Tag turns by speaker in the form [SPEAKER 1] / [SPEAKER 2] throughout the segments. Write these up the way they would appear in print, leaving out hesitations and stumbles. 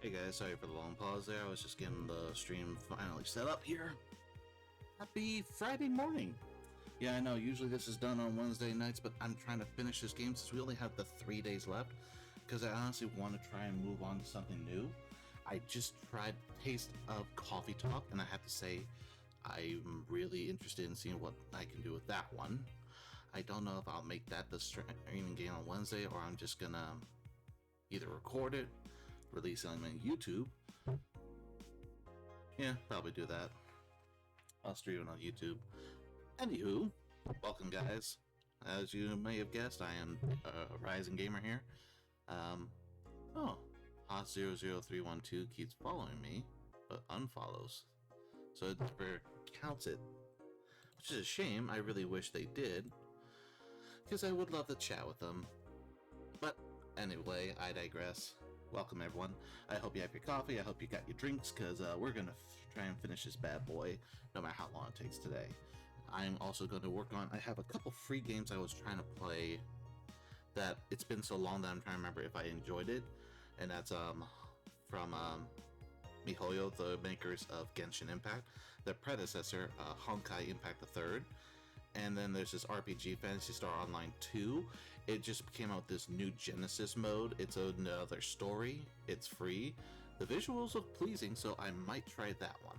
[SPEAKER 1] Hey guys, sorry for the long pause there. I was just getting the stream finally set up here. Happy Friday morning! Yeah, I know, usually this is done on Wednesday nights, but I'm trying to finish this game since we only have the 3 days left, because I honestly want to try and move on to something new. I just tried Taste of Coffee Talk, and I have to say, I'm really interested in seeing what I can do with that one. I don't know if I'll make that the streaming game on Wednesday, or I'm just gonna either record it, release it on YouTube. Yeah, probably do that. I'll stream it on YouTube. Anywho, welcome guys. As you may have guessed, I am a rising gamer here. Hot00312 keeps following me, but unfollows. So it never counts it. Which is a shame. I really wish they did, because I would love to chat with them. But anyway, I digress. Welcome everyone. I hope you have your coffee. I hope you got your drinks, because we're going to try and finish this bad boy, no matter how long it takes today. I'm also going to work on... I have a couple free games I was trying to play that it's been so long that I'm trying to remember if I enjoyed it. And that's from MiHoYo, the makers of Genshin Impact. Their predecessor, Honkai Impact III. And then there's this RPG, Phantasy Star Online 2. It just came out with this new Genesis mode. It's another story. It's free. The visuals look pleasing, so I might try that one.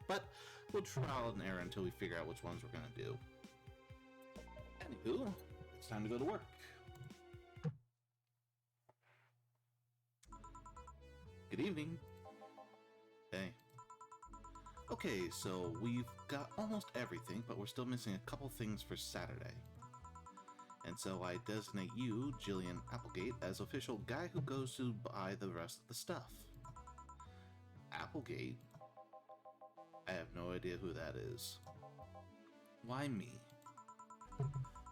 [SPEAKER 1] But we'll trial and error until we figure out which ones we're going to do. Anywho, it's time to go to work. Good evening. Hey. Okay, so we've got almost everything, but we're still missing a couple things for Saturday. And so I designate you, Jillian Applegate, as official guy who goes to buy the rest of the stuff. Applegate? I have no idea who that is. Why me?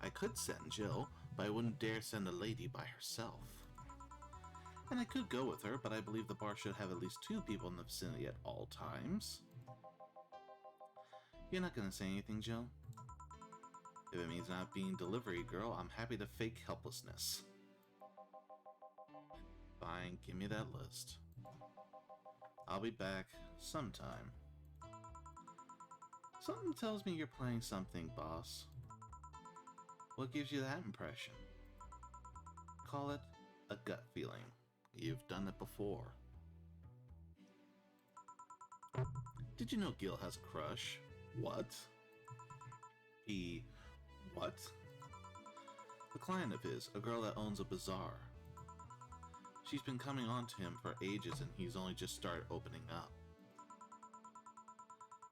[SPEAKER 1] I could send Jill, but I wouldn't dare send a lady by herself. And I could go with her, but I believe the bar should have at least 2 people in the vicinity at all times. You're not gonna say anything, Jill? If it means not being delivery girl, I'm happy to fake helplessness. Fine, give me that list. I'll be back sometime. Something tells me you're playing something, boss. What gives you that impression? Call it a gut feeling. You've done it before. Did you know Gil has a crush? What? What? A client of his, a girl that owns a bazaar. She's been coming on to him for ages and he's only just started opening up.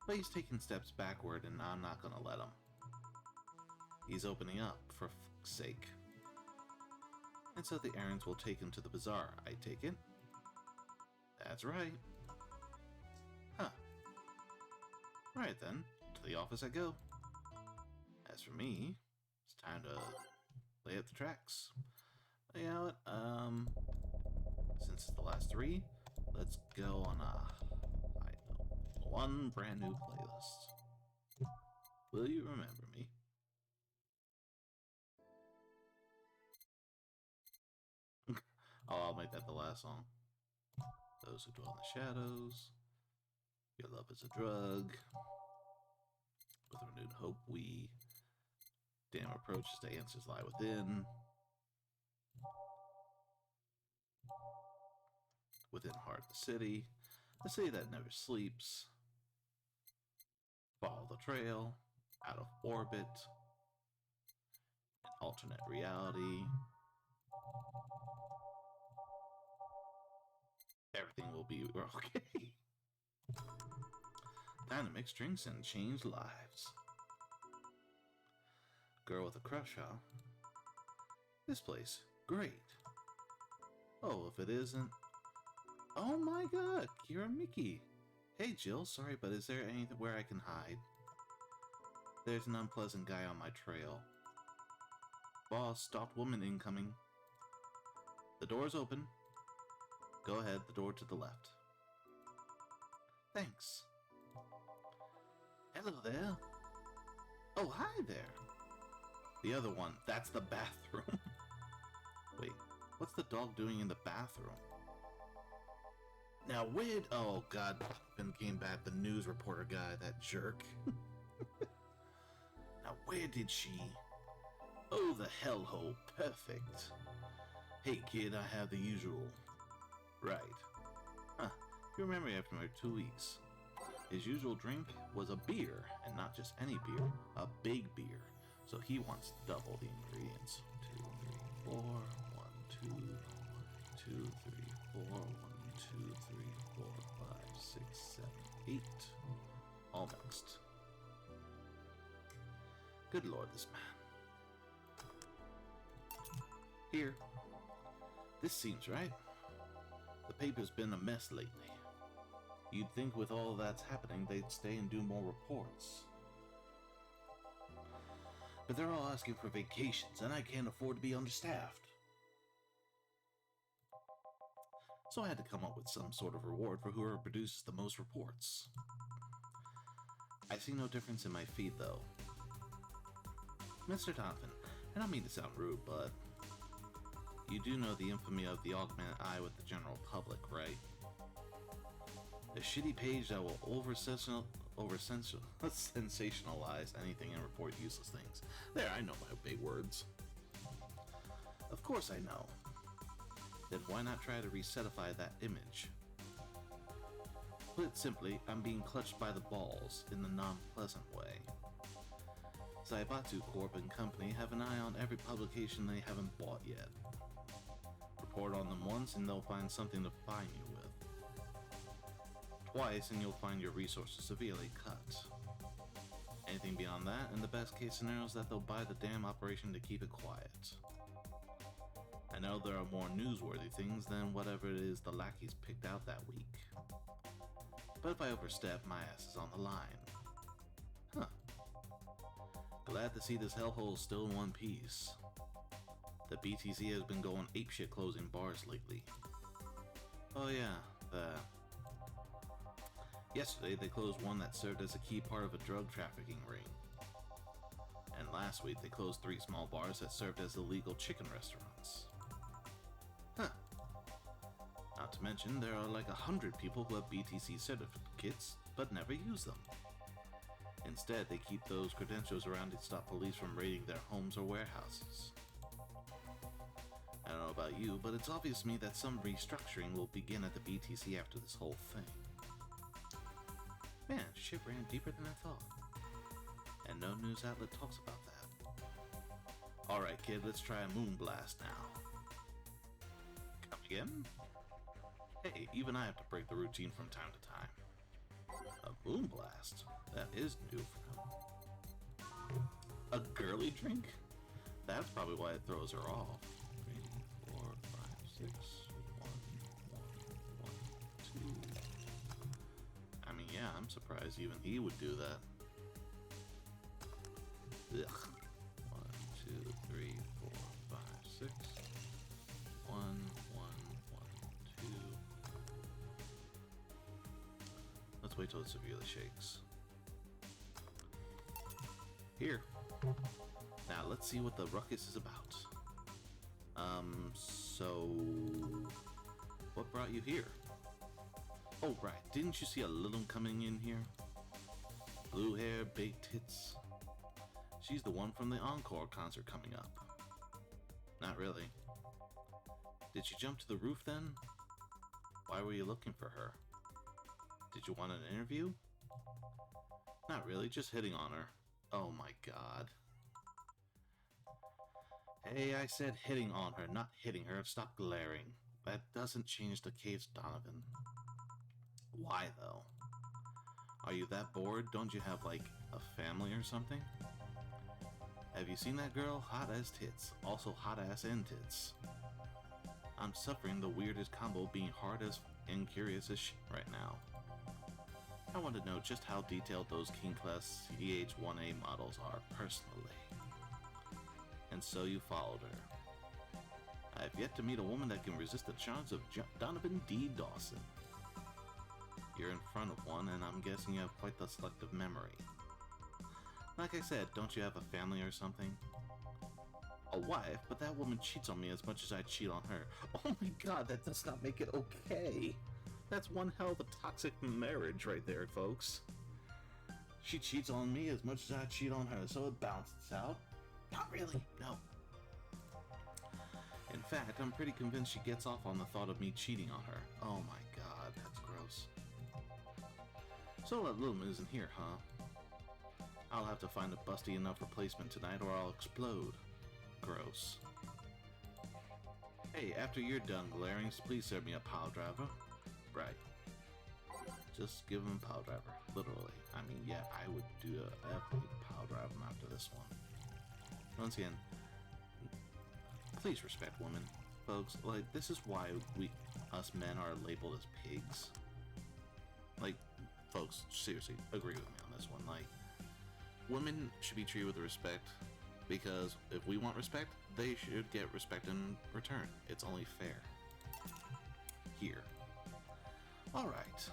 [SPEAKER 1] But he's taking steps backward and I'm not gonna let him. He's opening up, for fuck's sake. And so the errands will take him to the bazaar, I take it? That's right. Huh. Alright then, to the office I go. As for me, it's time to lay out the tracks. Lay out, since it's the last 3, let's go on one brand new playlist. Will you remember me? I'll make that the last song. Those who dwell in the shadows. Your love is a drug. With renewed hope we damn approaches the answers lie within. Within heart of the city that never sleeps. Follow the trail, out of orbit, an alternate reality. Everything will be okay. Time to mix drinks and change lives. Girl with a crush, huh? This place, great. Oh, if it isn't... Oh my god, Kira Miki. Hey Jill, sorry, but is there anywhere I can hide? There's an unpleasant guy on my trail. Boss, stopped woman incoming. The door's open. Go ahead, the door to the left. Thanks. Hello there. Oh, hi there. The other one, that's the bathroom. Wait, what's the dog doing in the bathroom? Now where... Oh, God. Ben came back, the news reporter guy, that jerk. Now where did she... Oh, the hellhole. Perfect. Hey, kid, I have the usual. Right. Huh. You remember after 2 weeks. His usual drink was a beer, and not just any beer, a big beer. So he wants double the ingredients. 2, 3, 4, 1, 2, 1, 2, 3, 4, 1, 2, 3, 4, 5, 6, 7, 8. All mixed. Good lord, this man. Here. This seems right. The paper's been a mess lately. You'd think with all that's happening, they'd stay and do more reports. But they're all asking for vacations, and I can't afford to be understaffed. So I had to come up with some sort of reward for whoever produces the most reports. I see no difference in my feed, though. Mr. Donovan, I don't mean to sound rude, but you do know the infamy of the augmented eye with the general public, right? A shitty page that will over-sensationalize anything and report useless things. There, I know my big words. Of course I know. Then why not try to resetify that image? Put it simply, I'm being clutched by the balls in the non-pleasant way. Zaibatsu Corp and Company have an eye on every publication they haven't bought yet. Report on them once and they'll find something to fine you with. Twice and you'll find your resources severely cut. Anything beyond that, and the best case scenario is that they'll buy the damn operation to keep it quiet. I know there are more newsworthy things than whatever it is the lackeys picked out that week. But if I overstep, my ass is on the line. Huh. Glad to see this hellhole still in one piece. The BTC has been going apeshit closing bars lately. Oh yeah, yesterday they closed one that served as a key part of a drug trafficking ring. And last week they closed 3 small bars that served as illegal chicken restaurants. Huh. Not to mention, there are like 100 people who have BTC certificates, but never use them. Instead, they keep those credentials around to stop police from raiding their homes or warehouses. I don't know about you, but it's obvious to me that some restructuring will begin at the BTC after this whole thing. Man, shit ran deeper than I thought. And no news outlet talks about that. Alright kid, let's try a moonblast now. Come again? Hey, even I have to break the routine from time to time. A moonblast? That is new for him. A girly drink? That's probably why it throws her off. 3, 4, 5, 6, 1, 1, 1, 2. I mean, yeah, I'm surprised even he would do that. Ugh. 1, 2, 3, 4, 5, 6. 1, 1, 1, 2. Let's wait till it severely shakes. Here. Now let's see what the ruckus is about. So what brought you here? Oh right, didn't you see a little one coming in here? Blue hair, big tits. She's the one from the Encore concert coming up. Not really. Did she jump to the roof then? Why were you looking for her? Did you want an interview? Not really, just hitting on her. Oh my god. Hey, I said hitting on her, not hitting her. Stop glaring. That doesn't change the case, Donovan. Why, though? Are you that bored? Don't you have, like, a family or something? Have you seen that girl? Hot as tits. Also hot ass and tits. I'm suffering the weirdest combo, being hard as and curious as shit right now. I want to know just how detailed those King Class CH-1A models are, personally. And so you followed her. I've yet to meet a woman that can resist the charms of Donovan D. Dawson. You're in front of one, and I'm guessing you have quite the selective memory. Like I said, don't you have a family or something? A wife, but that woman cheats on me as much as I cheat on her. Oh my god, that does not make it okay. That's one hell of a toxic marriage right there, folks. She cheats on me as much as I cheat on her, so it balances out. Not really, no. In fact, I'm pretty convinced she gets off on the thought of me cheating on her. Oh my god, that's gross. So that Loom isn't here, huh? I'll have to find a busty enough replacement tonight or I'll explode. Gross. Hey, after you're done glaring, please serve me a pile driver. Right. Just give him a pile driver. Literally. I mean, yeah, I would do a pile drive him after this one. Once again, please respect women, folks. Like, this is why us men are labeled as pigs. Like, folks, seriously, agree with me on this one. Like, women should be treated with respect, because if we want respect, they should get respect in return. It's only fair. Here. Alright.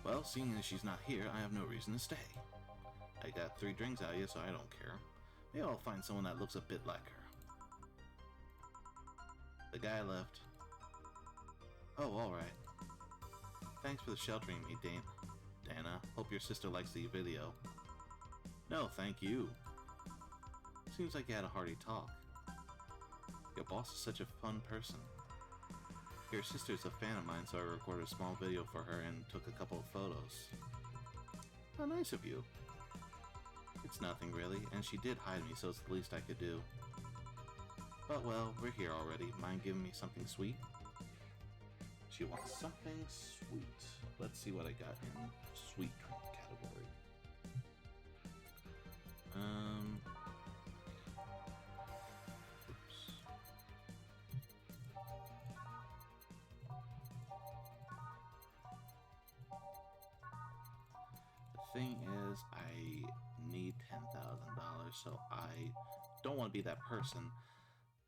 [SPEAKER 1] Well, seeing as she's not here, I have no reason to stay. I got 3 drinks out of you, so I don't care. Maybe I'll find someone that looks a bit like her. The guy left. Oh, alright. Thanks for the sheltering me, Dana. Hope your sister likes the video. No, thank you. Seems like you had a hearty talk. Your boss is such a fun person. Your sister's a fan of mine, so I recorded a small video for her and took a couple of photos. How nice of you. It's nothing really, and she did hide me, so it's the least I could do. But well, we're here already. Mind giving me something sweet? She wants something sweet. Let's see what I got in sweet drink category. Oops. The thing is, I need $10,000, so I don't want to be that person.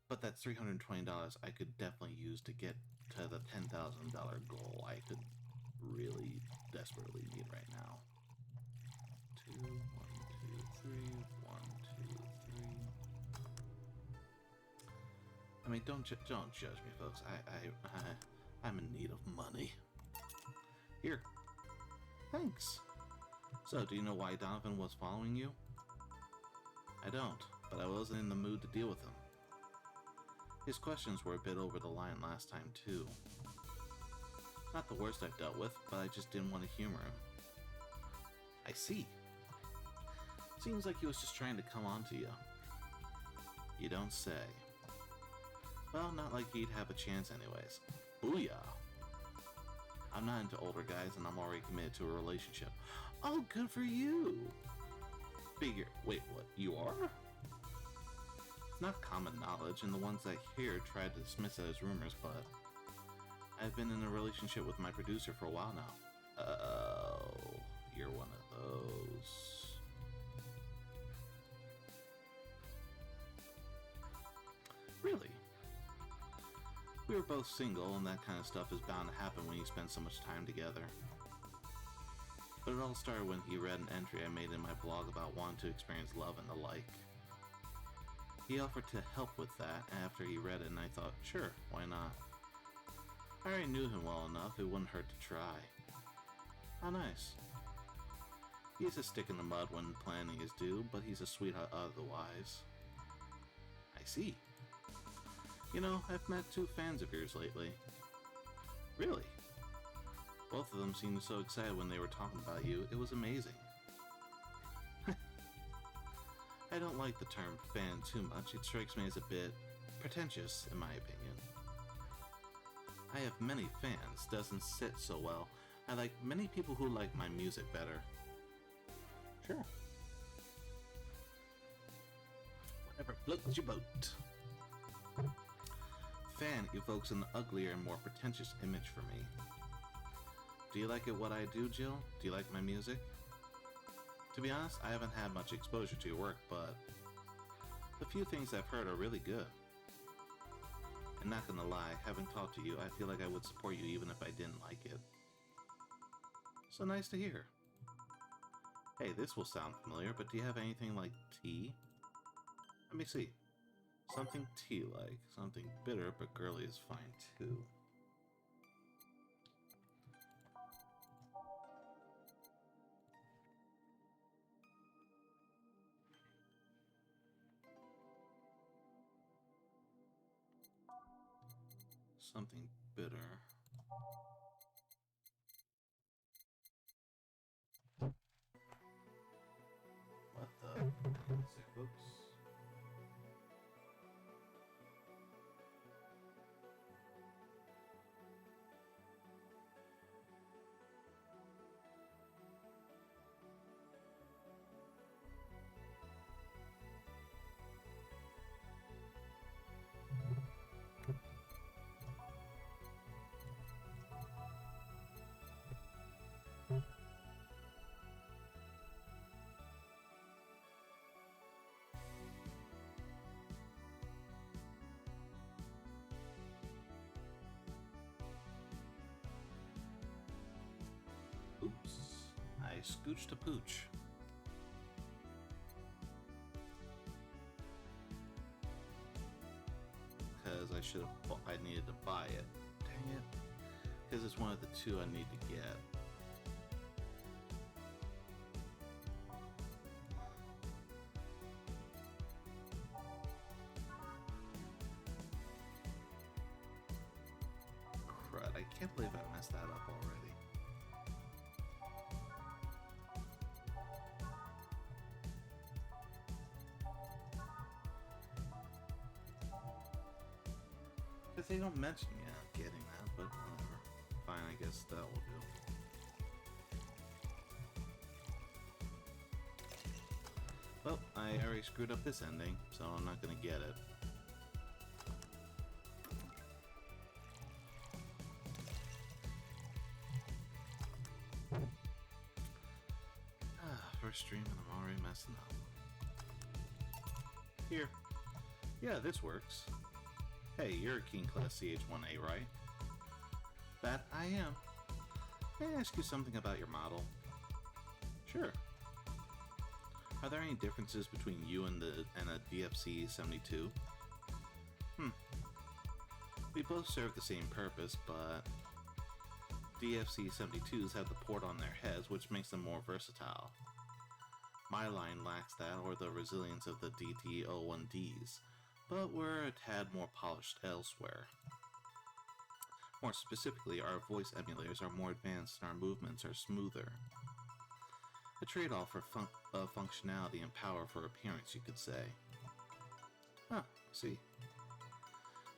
[SPEAKER 1] But that's $320 I could definitely use to get to the $10,000 goal I could really desperately need right now. 2, 1, 2, 3, 1, 2, 3. I mean, don't judge me, folks. I'm in need of money. Here. Thanks. So, do you know why Donovan was following you? I don't, but I wasn't in the mood to deal with him. His questions were a bit over the line last time, too. Not the worst I've dealt with, but I just didn't want to humor him. I see. Seems like he was just trying to come on to you. You don't say. Well, not like he'd have a chance anyways. Booyah! I'm not into older guys and I'm already committed to a relationship. Oh, good for you! Figure. Wait, what? You are? Not common knowledge, and the ones I hear try to dismiss it as rumors, but I've been in a relationship with my producer for a while now. Oh, you're one of those. Really? We were both single, and that kind of stuff is bound to happen when you spend so much time together. But it all started when he read an entry I made in my blog about wanting to experience love and the like. He offered to help with that after he read it, and I thought, sure, why not? I already knew him well enough, it wouldn't hurt to try. How nice. He's a stick in the mud when planning is due, but he's a sweetheart otherwise. I see. You know, I've met 2 fans of yours lately. Really? Both of them seemed so excited when they were talking about you, it was amazing. I don't like the term fan too much, it strikes me as a bit pretentious in my opinion. I have many fans, doesn't sit so well. I like many people who like my music better. Sure. Whatever floats your boat. Fan evokes an uglier and more pretentious image for me. Do you like it what I do, Jill? Do you like my music? To be honest, I haven't had much exposure to your work, but the few things I've heard are really good. And not gonna lie, having talked to you, I feel like I would support you even if I didn't like it. So nice to hear. Hey, this will sound familiar, but do you have anything like tea? Let me see. Something tea-like. Something bitter, but girly is fine too. Something bitter. What the? Sick books. Oops. I scooched a pooch. Because I needed to buy it. Dang it. Because it's one of the two I need to get. Crud, I can't believe I messed that up already. Because they don't mention getting that, but whatever. Fine, I guess that will do. Well, I already screwed up this ending, so I'm not gonna get it. First stream and I'm already messing up. Here. Yeah, this works. Hey, you're a King Class CH-1A, right? That I am. May I ask you something about your model? Sure. Are there any differences between you and a DFC-72? We both serve the same purpose, but DFC-72s have the port on their heads, which makes them more versatile. My line lacks that or the resilience of the DT-01Ds, but we're a tad more polished elsewhere. More specifically, our voice emulators are more advanced and our movements are smoother. A trade-off for functionality and power for appearance, you could say. Huh, I see.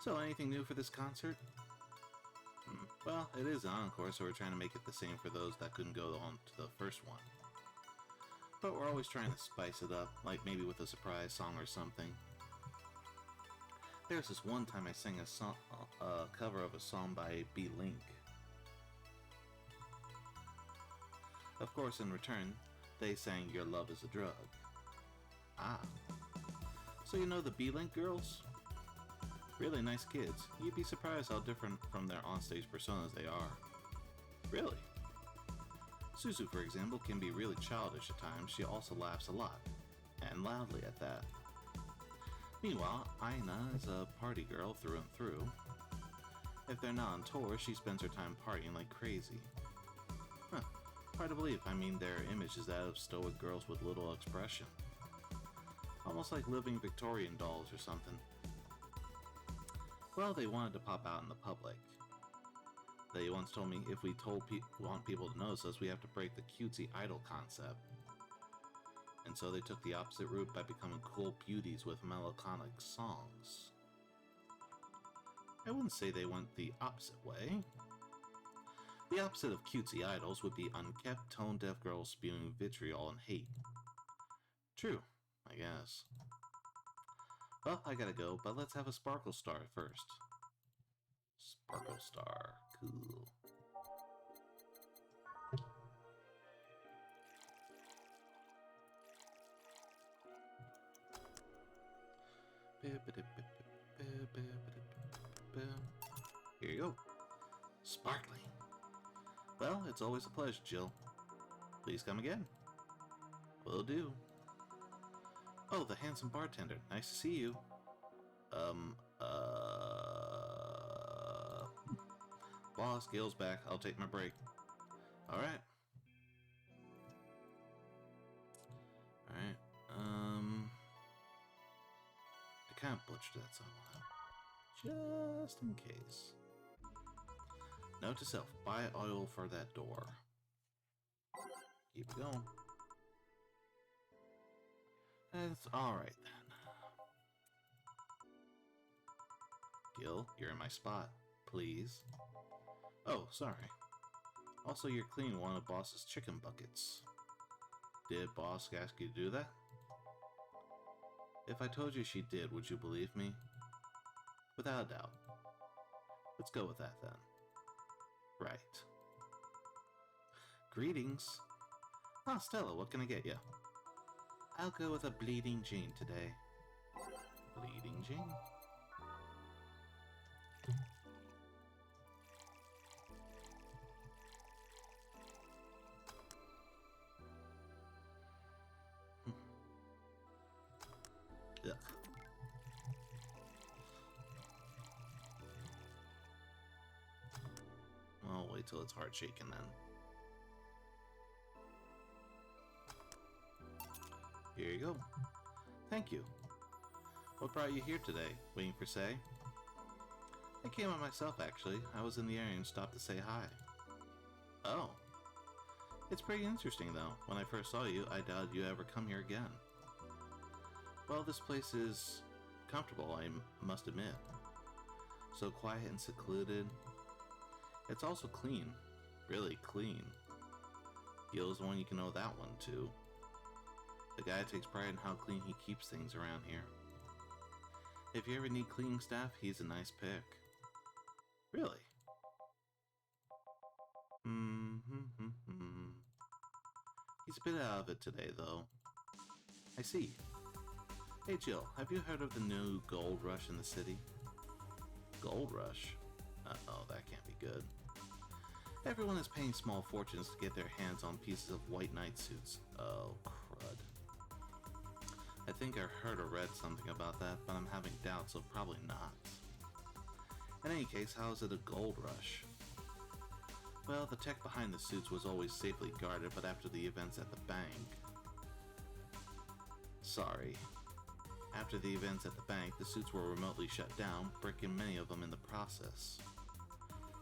[SPEAKER 1] So, anything new for this concert? Well, it is an encore, so we're trying to make it the same for those that couldn't go on to the first one. But we're always trying to spice it up, like maybe with a surprise song or something. There's this one time I sang a cover of a song by B-Link. Of course, in return, they sang Your Love is a Drug. Ah. So you know the B-Link girls? Really nice kids. You'd be surprised how different from their onstage personas they are. Really? Suzu, for example, can be really childish at times. She also laughs a lot. And loudly at that. Meanwhile, Aina is a party girl through and through. If they're not on tour, she spends her time partying like crazy. Huh. Hard to believe. I mean, their image is that of stoic girls with little expression. Almost like living Victorian dolls or something. Well, they wanted to pop out in the public. They once told me if we want people to notice us, we have to break the cutesy idol concept. And so they took the opposite route by becoming cool beauties with melancholic songs. I wouldn't say they went the opposite way. The opposite of cutesy idols would be unkept, tone-deaf girls spewing vitriol and hate. True, I guess. Well, I gotta go, but let's have a Sparkle Star first. Sparkle Star, cool. Here you go. Sparkling. Well, it's always a pleasure, Jill. Please come again. Will do. Oh, the handsome bartender. Nice to see you. Boss, Gil's back. I'll take my break. Alright. Alright. I kind of butchered that song a lot. Just in case. Note to self, buy oil for that door. Keep it going. That's alright then. Gil, you're in my spot. Please. Oh, sorry. Also, you're cleaning one of Boss's chicken buckets. Did Boss ask you to do that? If I told you she did, would you believe me? Without a doubt. Let's go with that then. Right. Greetings. Ah, Stella, what can I get you? I'll go with a Bleeding Jane today. Bleeding Jane? Ugh. I'll wait till it's heart shaking then. Here you go. Thank you. What brought you here today? Waiting for Say? I came out myself, actually. I was in the area and stopped to say hi. Oh. It's pretty interesting, though. When I first saw you, I doubted you'd ever come here again. Well, this place is comfortable, I must admit. So quiet and secluded. It's also clean. Really clean. Gil's one you can know that one, too. The guy takes pride in how clean he keeps things around here. If you ever need cleaning staff, he's a nice pick. Really? He's a bit out of it today, though. I see. Hey Jill, have you heard of the new gold rush in the city? Gold rush? Uh-oh, that can't be good. Everyone is paying small fortunes to get their hands on pieces of white knight suits. Oh, crud. I think I heard or read something about that, but I'm having doubts, so probably not. In any case, how is it a gold rush? Well, the tech behind the suits was always safely guarded, but after the events at the bank... Sorry. After the events at the bank, the suits were remotely shut down, breaking many of them in the process.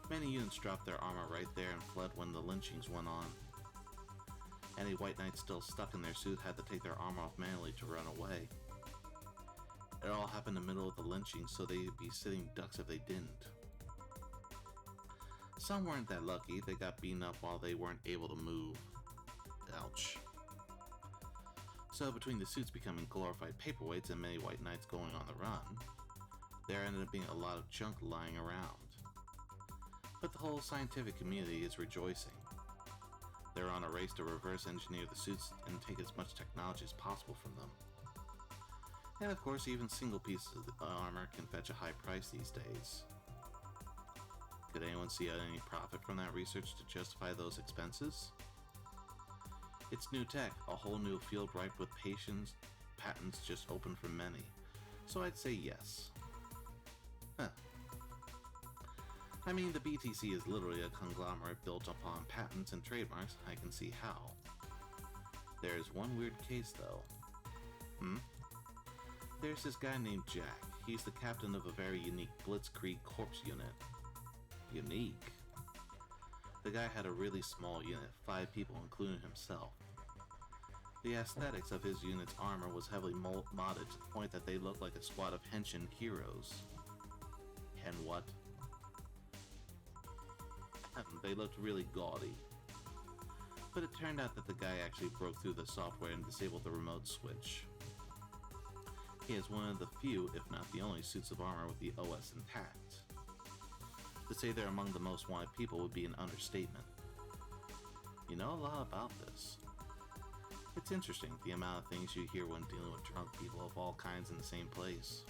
[SPEAKER 1] Many units dropped their armor right there and fled when the lynchings went on. Any white knights still stuck in their suit had to take their armor off manually to run away. It all happened in the middle of the lynching, so they'd be sitting ducks if they didn't. Some weren't that lucky, they got beaten up while they weren't able to move. Ouch. So between the suits becoming glorified paperweights and many white knights going on the run, there ended up being a lot of junk lying around. But the whole scientific community is rejoicing. They're on a race to reverse engineer the suits and take as much technology as possible from them. And of course, even single pieces of armor can fetch a high price these days. Could anyone see any profit from that research to justify those expenses? It's new tech, a whole new field ripe with patents just open for many. So I'd say yes. Huh. I mean, the BTC is literally a conglomerate built upon patents and trademarks. I can see how. There's one weird case, though. There's this guy named Jack. He's the captain of a very unique Blitzkrieg Corps unit. Unique? The guy had a really small unit, 5 people including himself. The aesthetics of his unit's armor was heavily modded to the point that they looked like a squad of henshin heroes. And what? They looked really gaudy. But it turned out that the guy actually broke through the software and disabled the remote switch. He has one of the few, if not the only, suits of armor with the OS intact. To say they're among the most wanted people would be an understatement. You know a lot about this. It's interesting, the amount of things you hear when dealing with drunk people of all kinds in the same place.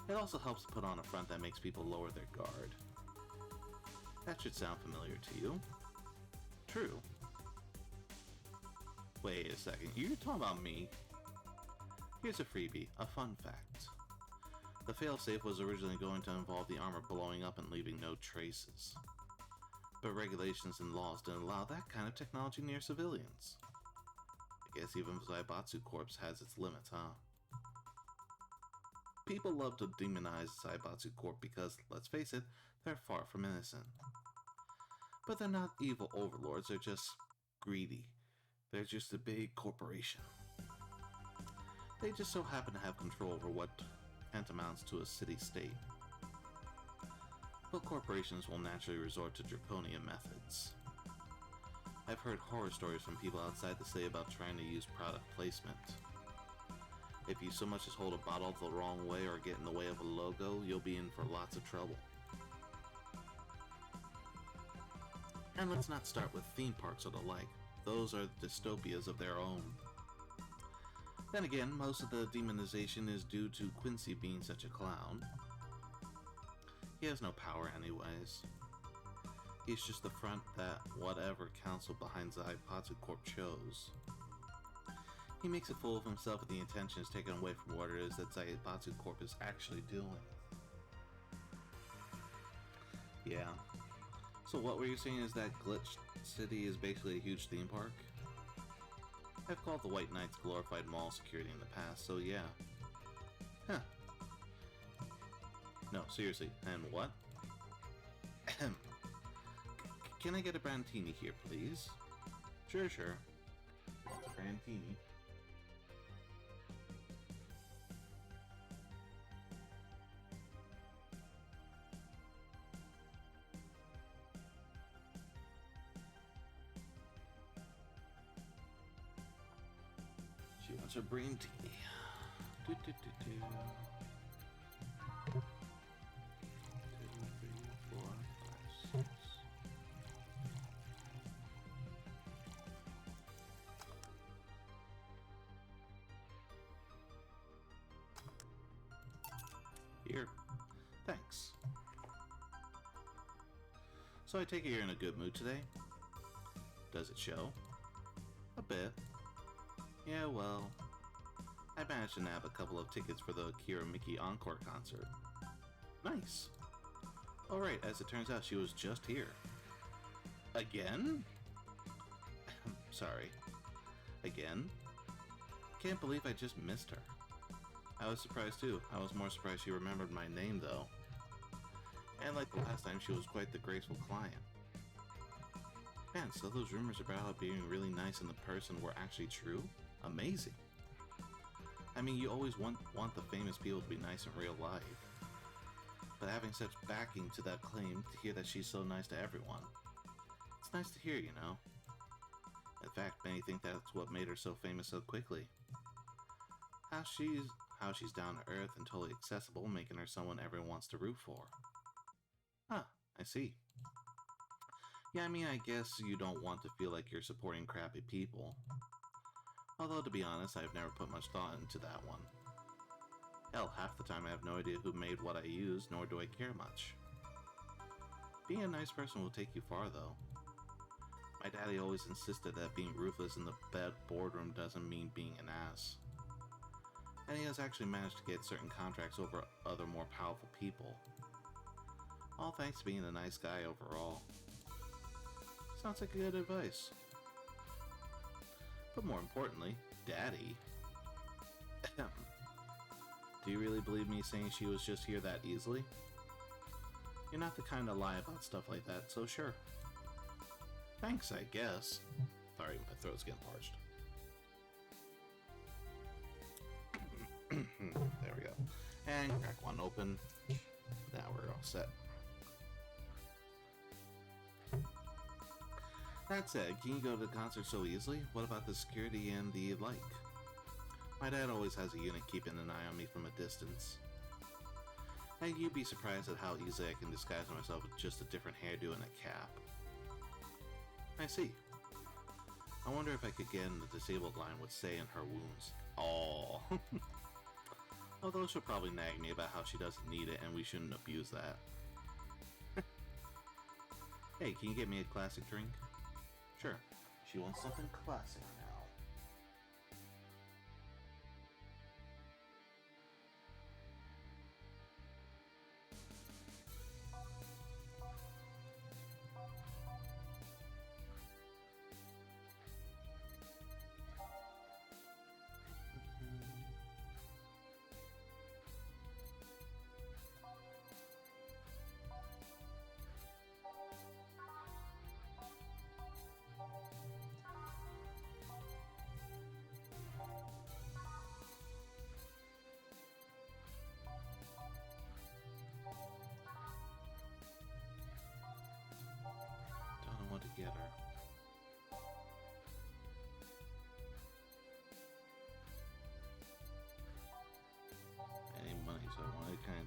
[SPEAKER 1] It also helps put on a front that makes people lower their guard. That should sound familiar to you. True. Wait a second, you're talking about me? Here's a freebie, a fun fact. The failsafe was originally going to involve the armor blowing up and leaving no traces. But regulations and laws didn't allow that kind of technology near civilians. I guess even Zaibatsu Corps has its limits, huh? People love to demonize Zaibatsu Corp because, let's face it, they're far from innocent. But they're not evil overlords, they're just greedy. They're just a big corporation. They just so happen to have control over what tantamounts to a city-state. But corporations will naturally resort to draconian methods. I've heard horror stories from people outside the city about trying to use product placement. If you so much as hold a bottle the wrong way or get in the way of a logo, you'll be in for lots of trouble. And let's not start with theme parks or the like. Those are dystopias of their own. Then again, most of the demonization is due to Quincy being such a clown. He has no power anyways. He's just the front that whatever council behind Zaibatsu Corp chose. He makes a fool of himself with the intentions taken away from what it is that Zaibatsu Corp is actually doing. Yeah. So what were you saying is that Glitch City is basically a huge theme park? I've called the White Knights glorified mall security in the past, so yeah. Huh. No, seriously, and what? Ahem. Can I get a Brandini here, please? Sure. What's a Brandini? She wants her Brandini. Do. 2, 3, 4, 5, 6. Here. Thanks. So I take it you're in a good mood today? Does it show? A bit. Yeah, well, I managed to nab a couple of tickets for the Kira Miki Encore concert. Nice. Alright, as it turns out, she was just here. Again? Sorry. Again? Can't believe I just missed her. I was surprised too. I was more surprised she remembered my name though. And like the last time, she was quite the graceful client. Man, so those rumors about her being really nice in the person were actually true? Amazing. I mean, you always want the famous people to be nice in real life. But having such backing to that claim, to hear that she's so nice to everyone, it's nice to hear, you know? In fact, many think that's what made her so famous so quickly. How she's down to earth and totally accessible, making her someone everyone wants to root for. Huh, I see. Yeah, I mean, I guess you don't want to feel like you're supporting crappy people. Although, to be honest, I've never put much thought into that one. Hell, half the time I have no idea who made what I use, nor do I care much. Being a nice person will take you far, though. My daddy always insisted that being ruthless in the boardroom doesn't mean being an ass. And he has actually managed to get certain contracts over other more powerful people. All thanks to being a nice guy overall. Sounds like good advice. But more importantly, Daddy. Do you really believe me saying she was just here that easily? You're not the kind to lie about stuff like that, so sure. Thanks, I guess. Sorry, my throat's getting parched. There we go. And crack one open. Now we're all set. That said, can you go to the concert so easily? What about the security and the like? My dad always has a unit keeping an eye on me from a distance. And you'd be surprised at how easily I can disguise myself with just a different hairdo and a cap. I see. I wonder if I could get in the disabled line with Sei and her wounds. Oh. Although she'll probably nag me about how she doesn't need it and we shouldn't abuse that. Hey, can you get me a classic drink? Sure. She wants something classic now.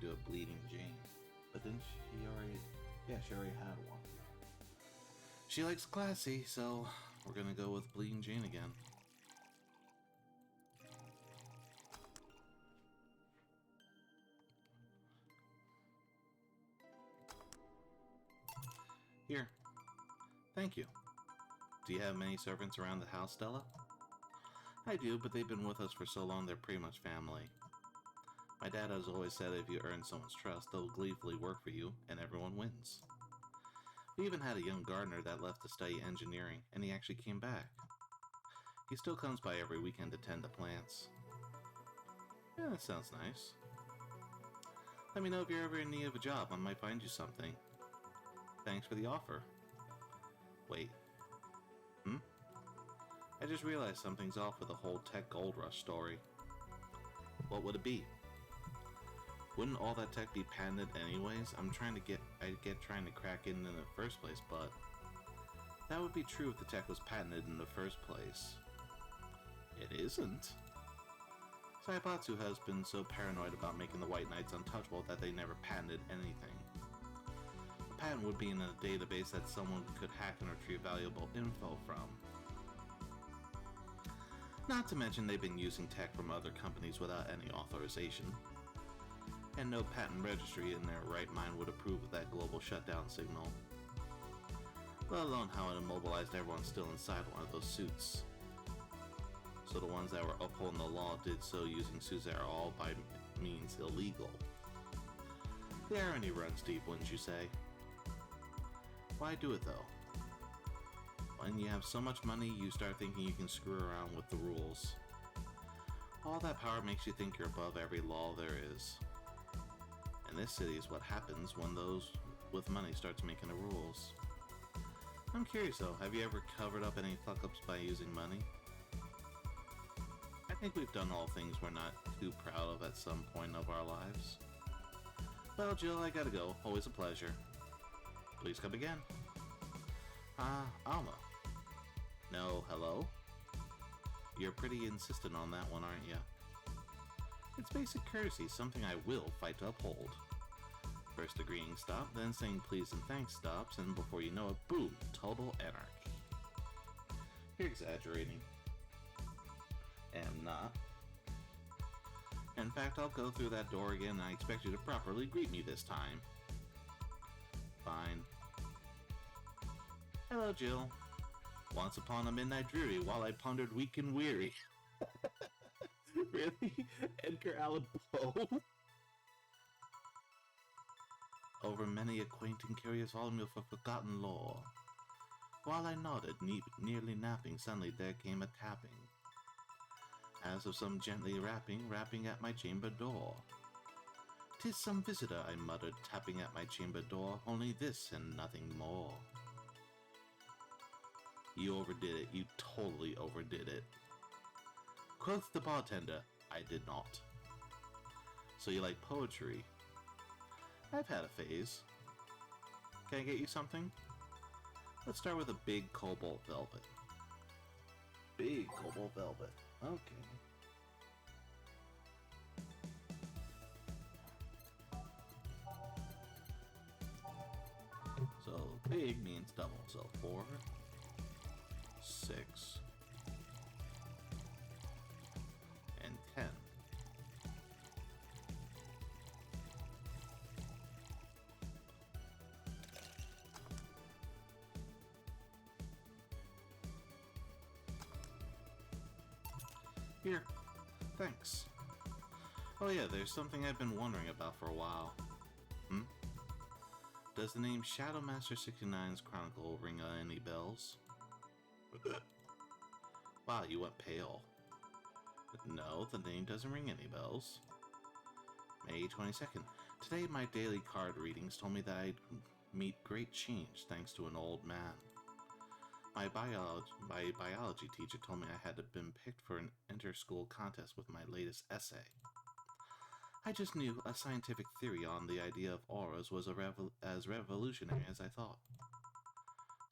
[SPEAKER 1] do a Bleeding Jane. But then she already... Yeah, she already had one. She likes classy, so we're gonna go with Bleeding Jane again. Here. Thank you. Do you have many servants around the house, Stella? I do, but they've been with us for so long they're pretty much family. My dad has always said if you earn someone's trust, they'll gleefully work for you, and everyone wins. We even had a young gardener that left to study engineering, and he actually came back. He still comes by every weekend to tend the plants. Yeah, that sounds nice. Let me know if you're ever in need of a job. I might find you something. Thanks for the offer. Wait. I just realized something's off with the whole tech gold rush story. What would it be? Wouldn't all that tech be patented anyways? I get trying to crack in the first place, but that would be true if the tech was patented in the first place. It isn't. Saibatsu has been so paranoid about making the White Knights untouchable that they never patented anything. A patent would be in a database that someone could hack and retrieve valuable info from. Not to mention they've been using tech from other companies without any authorization. And no patent registry in their right mind would approve of that global shutdown signal. Let alone how it immobilized everyone still inside one of those suits. So the ones that were upholding the law did so using suits that are all by means illegal. The irony runs deep, wouldn't you say? Why do it though? When you have so much money, you start thinking you can screw around with the rules. All that power makes you think you're above every law there is. And this city is what happens when those with money starts making the rules. I'm curious though, have you ever covered up any fuck-ups by using money? I think we've done all things we're not too proud of at some point of our lives. Well, Jill, I gotta go. Always a pleasure. Please come again. Alma. No, hello? You're pretty insistent on that one, aren't you? It's basic courtesy, something I will fight to uphold. First agreeing stop, then saying please and thanks stops, and before you know it, boom, total anarchy. You're exaggerating. Am not. In fact, I'll go through that door again and I expect you to properly greet me this time. Fine. Hello, Jill. Once upon a midnight dreary, while I pondered weak and weary. Really? Edgar Allan Poe? Over many a quaint and curious volume of forgotten lore. While I nodded, nearly napping, suddenly there came a tapping. As of some gently rapping at my chamber door. 'Tis some visitor, I muttered, tapping at my chamber door, only this and nothing more. You overdid it, you totally overdid it. Quoth the bartender, I did not. So you like poetry? I've had a phase. Can I get you something? Let's start with a big cobalt velvet. Big cobalt velvet. Okay. So big means double. So 4, 6, and 10. Here. Thanks. Oh yeah, there's something I've been wondering about for a while. Does the name Shadowmaster 69's Chronicle ring any bells? Wow, you went pale. No, the name doesn't ring any bells. May 22nd. Today my daily card readings told me that I'd meet great change thanks to an old man. My biology teacher told me I had been picked for an inter-school contest with my latest essay. I just knew a scientific theory on the idea of auras was as revolutionary as I thought.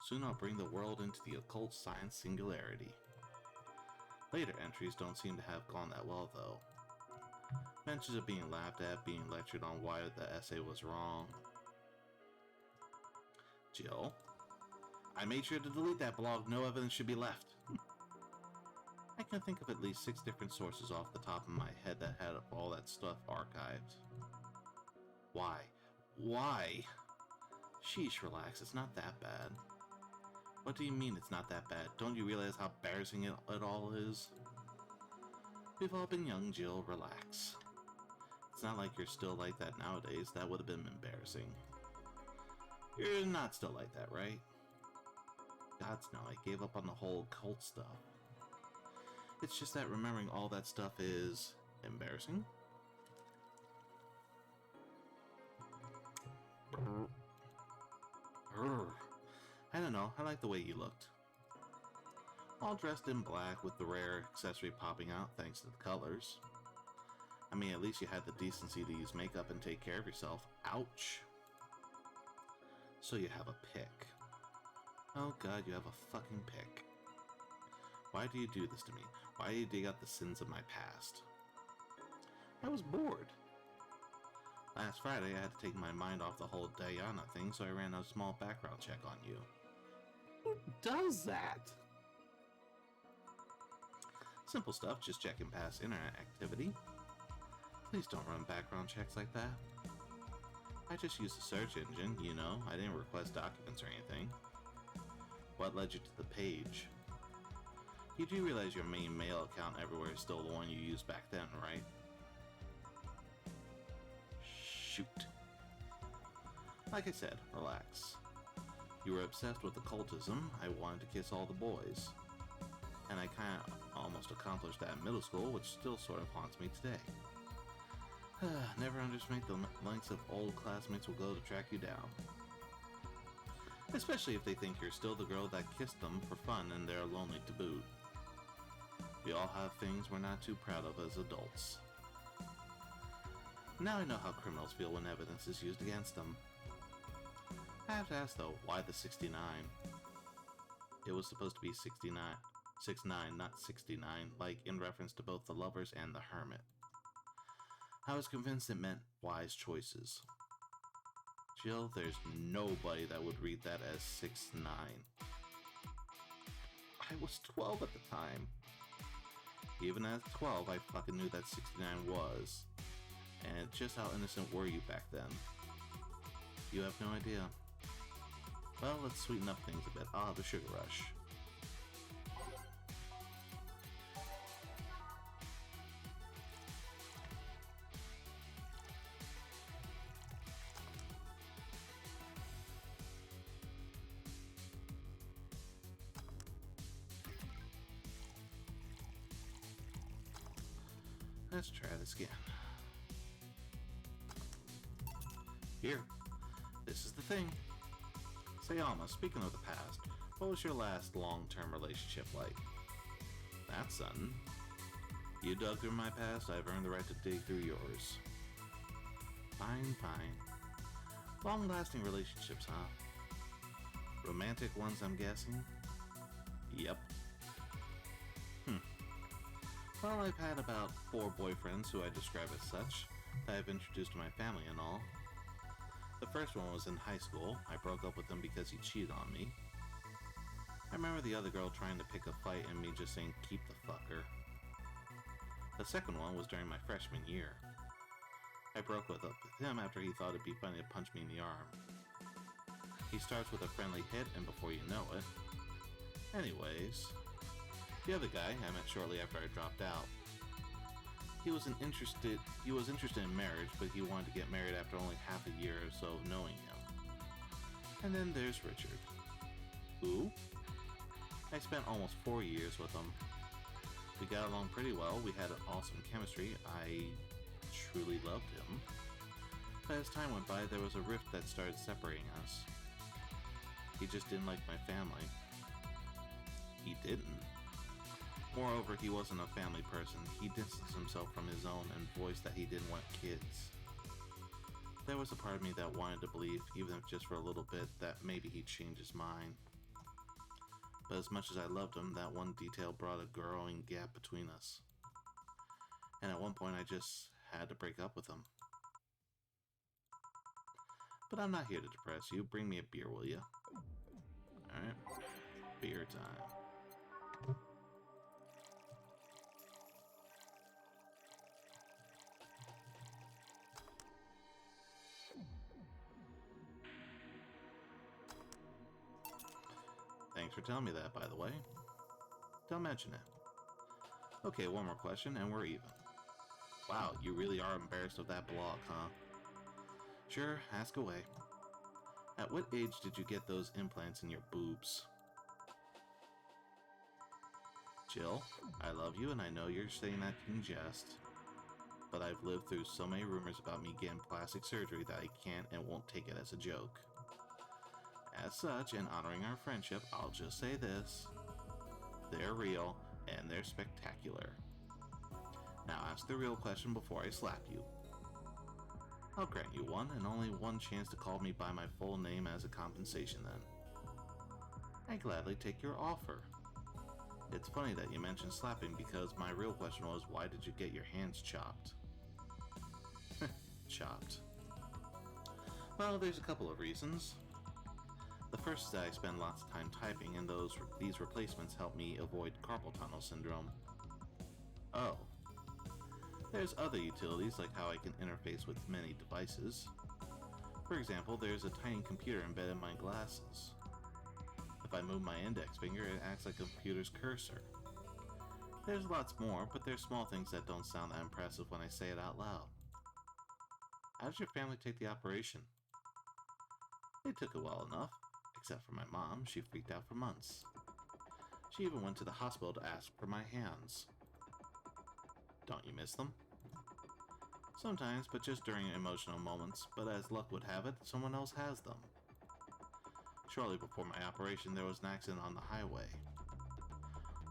[SPEAKER 1] Soon I'll bring the world into the occult science singularity. Later entries don't seem to have gone that well, though. Mentions of being laughed at, being lectured on why the essay was wrong. Jill, I made sure to delete that blog. No evidence should be left. I can think of at least 6 different sources off the top of my head that had all that stuff archived. Why? Why? Sheesh, relax. It's not that bad. What do you mean it's not that bad? Don't you realize how embarrassing it all is? We've all been young, Jill. Relax. It's not like you're still like that nowadays. That would have been embarrassing. You're not still like that, right? Gods no, I gave up on the whole cult stuff. It's just that remembering all that stuff is embarrassing. I don't know, I like the way you looked. All dressed in black with the rare accessory popping out thanks to the colors. I mean, at least you had the decency to use makeup and take care of yourself. Ouch. So you have a pick. Oh god, you have a fucking pick. Why do you do this to me? Why do you dig out the sins of my past? I was bored. Last Friday, I had to take my mind off the whole Diana thing, so I ran a small background check on you. Who does that? Simple stuff, just checking past internet activity. Please don't run background checks like that. I just used a search engine, you know. I didn't request documents or anything. What led you to the page? You do realize your main mail account everywhere is still the one you used back then, right? Shoot. Like I said, relax. You were obsessed with occultism. I wanted to kiss all the boys. And I kinda almost accomplished that in middle school, which still sort of haunts me today. Never underestimate the lengths of old classmates will go to track you down. Especially if they think you're still the girl that kissed them for fun and they're lonely to boot. We all have things we're not too proud of as adults. Now I know how criminals feel when evidence is used against them. I have to ask though, why the 69? It was supposed to be 69, not 69, like in reference to both the lovers and the hermit. I was convinced it meant wise choices. Jill, there's nobody that would read that as 6'9". I was 12 at the time. Even at 12, I fucking knew that 69 was. And just how innocent were you back then? You have no idea. Well, let's sweeten up things a bit. Ah, the sugar rush. Let's try this again. Here. This is the thing. Say, Alma, speaking of the past, what was your last long-term relationship like? That's sudden. You dug through my past, I've earned the right to dig through yours. Fine, fine. Long-lasting relationships, huh? Romantic ones, I'm guessing? Yep. Well, I've had about 4 boyfriends who I describe as such, that I've introduced to my family and all. The first one was in high school. I broke up with him because he cheated on me. I remember the other girl trying to pick a fight and me just saying, keep the fucker. The second one was during my freshman year. I broke up with him after he thought it'd be funny to punch me in the arm. He starts with a friendly hit and before you know it. Anyways, the other guy I met shortly after I dropped out. He was interested in marriage, but he wanted to get married after only half a year or so of knowing him. And then there's Richard. Who? I spent almost 4 years with him. We got along pretty well, we had an awesome chemistry, I truly loved him. But as time went by, there was a rift that started separating us. He just didn't like my family. He didn't. Moreover, he wasn't a family person. He distanced himself from his own and voiced that he didn't want kids. There was a part of me that wanted to believe, even if just for a little bit, that maybe he'd change his mind. But as much as I loved him, that one detail brought a growing gap between us. And at one point I just had to break up with him. But I'm not here to depress you. Bring me a beer, will you? Alright. Beer time. Thanks for telling me that, by the way. Don't mention it. Okay, one more question, and we're even. Wow, you really are embarrassed of that blog, huh? Sure, ask away. At what age did you get those implants in your boobs? Jill, I love you and I know you're saying that in jest, but I've lived through so many rumors about me getting plastic surgery that I can't and won't take it as a joke. As such, in honoring our friendship, I'll just say this. They're real and they're spectacular. Now ask the real question before I slap you. I'll grant you one and only one chance to call me by my full name as a compensation then. I gladly take your offer. It's funny that you mentioned slapping because my real question was, why did you get your hands chopped? Chopped. Well, there's a couple of reasons. The first is that I spend lots of time typing and these replacements help me avoid carpal tunnel syndrome. Oh. There's other utilities like how I can interface with many devices. For example, there's a tiny computer embedded in my glasses. If I move my index finger, it acts like a computer's cursor. There's lots more, but there's small things that don't sound that impressive when I say it out loud. How did your family take the operation? They took it well enough, except for my mom. She freaked out for months. She even went to the hospital to ask for my hands. Don't you miss them? Sometimes, but just during emotional moments, but as luck would have it, someone else has them. Shortly before my operation, there was an accident on the highway.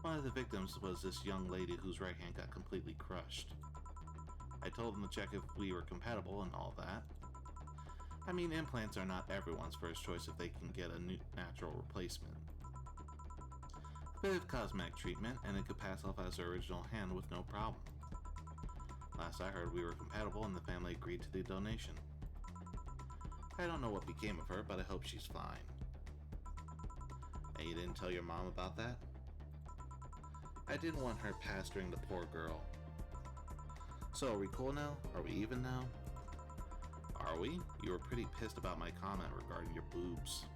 [SPEAKER 1] One of the victims was this young lady whose right hand got completely crushed. I told them to check if we were compatible and all that. I mean, implants are not everyone's first choice if they can get a new natural replacement. A bit of cosmetic treatment, and it could pass off as her original hand with no problem. Last I heard, we were compatible and the family agreed to the donation. I don't know what became of her, but I hope she's fine. And you didn't tell your mom about that? I didn't want her pastoring the poor girl. So are we cool now? Are we even now? Are we? You were pretty pissed about my comment regarding your boobs.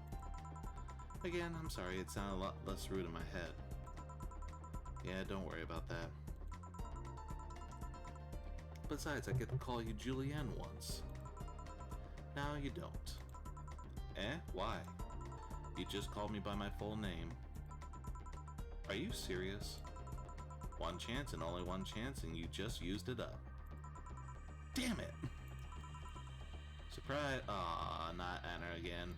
[SPEAKER 1] Again, I'm sorry, it sounded a lot less rude in my head. Yeah, don't worry about that. Besides, I get to call you Julianne once. Now you don't. Eh? Why? You just called me by my full name. Are you serious? One chance and only one chance, and you just used it up. Damn it! Surprise! Aw, not Anna again.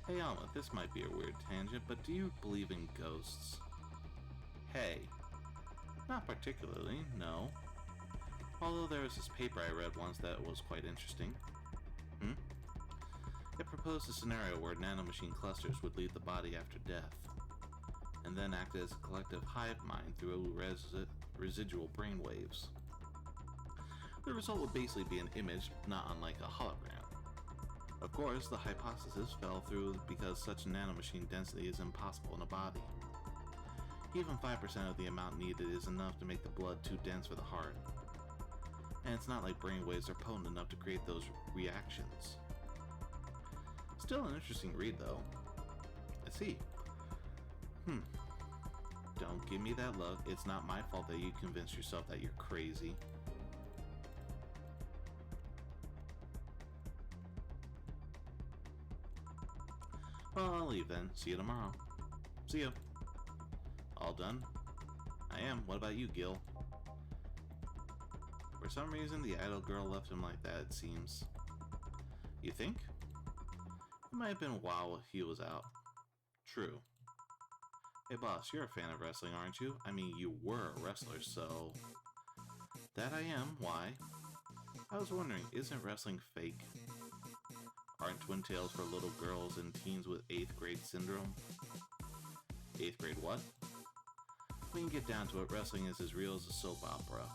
[SPEAKER 1] Hey Alma, this might be a weird tangent, but do you believe in ghosts? Hey. Not particularly, no. Although there was this paper I read once that was quite interesting. It proposed a scenario where nanomachine clusters would leave the body after death, and then act as a collective hive mind through residual brainwaves. The result would basically be an image not unlike a hologram. Of course, the hypothesis fell through because such nanomachine density is impossible in a body. Even 5% of the amount needed is enough to make the blood too dense for the heart. And it's not like brainwaves are potent enough to create those reactions. Still an interesting read, though. I see. Don't give me that look. It's not my fault that you convinced yourself that you're crazy. Well, I'll leave then. See you tomorrow. See you. All done? I am. What about you, Gil? For some reason, the idle girl left him like that, it seems. You think? It might have been a while he was out. True. Hey boss, you're a fan of wrestling, aren't you? I mean, you were a wrestler, so... That I am. Why? I was wondering, isn't wrestling fake? Aren't Twin Tails for little girls and teens with 8th grade syndrome? 8th grade what? When you get down to it, wrestling is as real as a soap opera.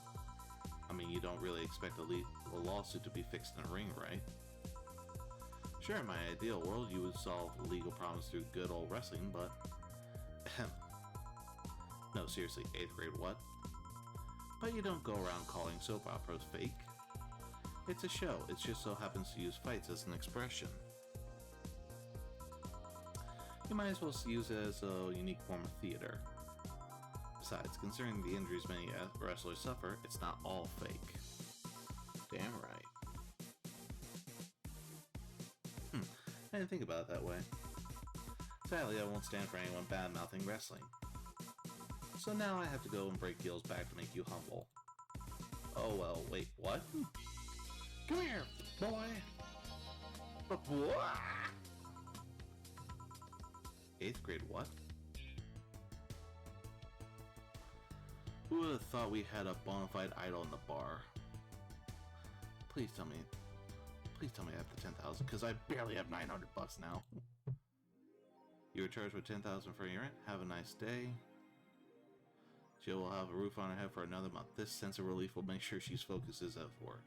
[SPEAKER 1] I mean, you don't really expect a lawsuit to be fixed in a ring, right? Sure, in my ideal world, you would solve legal problems through good old wrestling, but... No, seriously, 8th grade what? But you don't go around calling soap operas fake. It's a show, it just so happens to use fights as an expression. You might as well use it as a unique form of theater. Besides, considering the injuries many wrestlers suffer, it's not all fake. Damn right. I didn't think about it that way. Sadly, I won't stand for anyone bad-mouthing wrestling. So now I have to go and break Gil's back to make you humble. Oh well, wait, what? Come here, boy! But what? 8th grade what? Who would have thought we had a bona fide idol in the bar? Please tell me I have the 10,000, because I barely have 900 bucks now. You were charged with 10,000 for your rent. Have a nice day. Jill will have a roof on her head for another month. This sense of relief will make sure she's focused as ever for.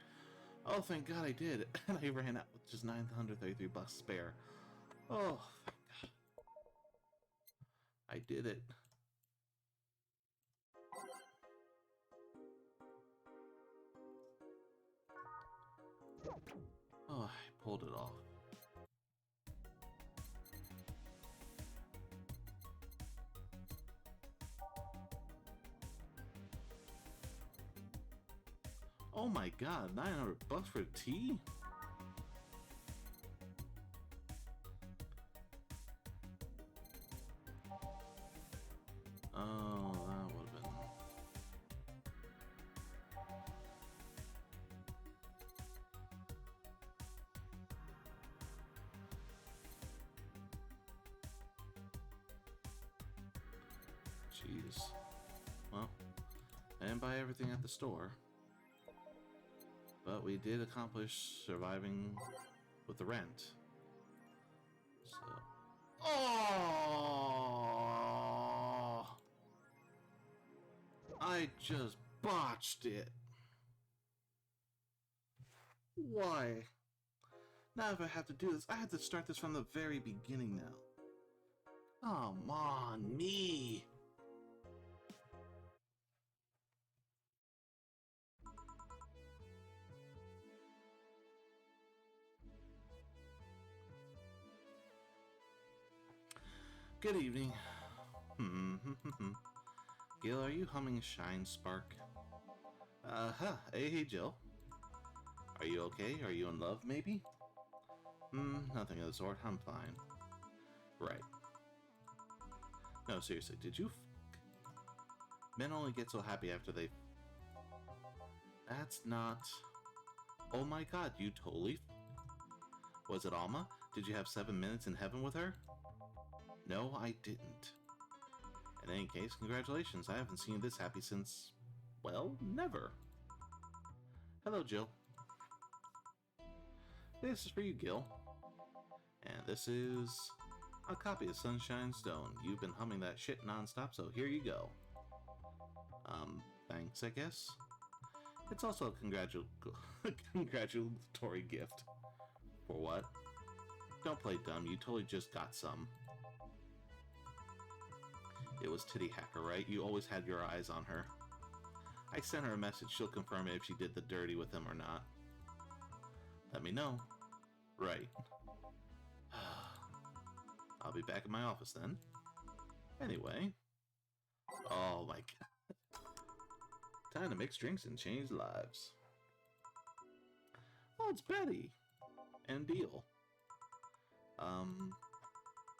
[SPEAKER 1] Oh, thank God I did. And I ran out with just 933 bucks spare. Oh, thank God. I did it. Oh, I pulled it off. Oh my God, 900 bucks for tea? Oh, that would have been... Jeez. Well, I didn't buy everything at the store. But we did accomplish surviving with the rent. So... Oh! I just botched it. Why? Now if I have to do this, I have to start this from the very beginning now. Come on, me! Good evening. Gil, are you humming Shine Spark? Hey Jill. Are you okay? Are you in love, maybe? Nothing of the sort. I'm fine. Right. No, seriously, did you Men only get so happy after they... That's not... Oh my God, you totally... Was it Alma? Did you have 7 minutes in heaven with her? No, I didn't. In any case, congratulations. I haven't seen you this happy since... Well, never. Hello, Jill. This is for you, Gil. And this is... a copy of Sunshine Stone. You've been humming that shit non-stop, so here you go. Thanks, I guess? It's also a congratulatory gift. For what? Don't play dumb, you totally just got some. It was Titty Hacker, right? You always had your eyes on her. I sent her a message, she'll confirm if she did the dirty with him or not. Let me know. Right. I'll be back in my office then. Anyway. Oh my God. Time to mix drinks and change lives. Oh, it's Betty. And Deal.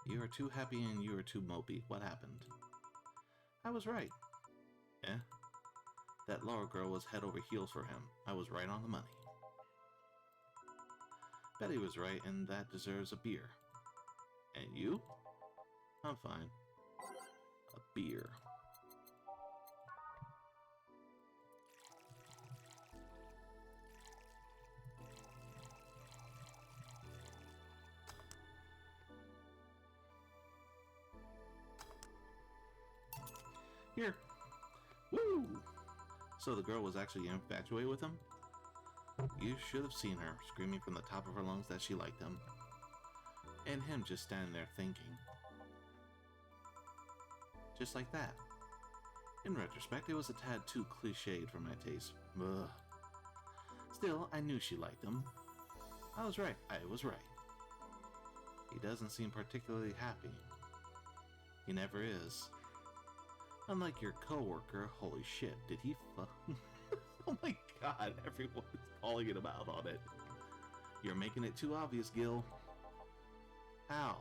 [SPEAKER 1] You are too happy and you are too mopey. What happened? I was right. Eh? That Laura girl was head over heels for him. I was right on the money. Betty was right, and that deserves a beer. And you? I'm fine. A beer. Here. Woo! So the girl was actually infatuated with him? You should have seen her, screaming from the top of her lungs that she liked him. And him just standing there thinking. Just like that. In retrospect, it was a tad too cliched for my taste. Ugh. Still, I knew she liked him. I was right. I was right. He doesn't seem particularly happy. He never is. Unlike your coworker, holy shit, did he fuck? Oh my god, everyone is calling it out on it. You're making it too obvious, Gil. How?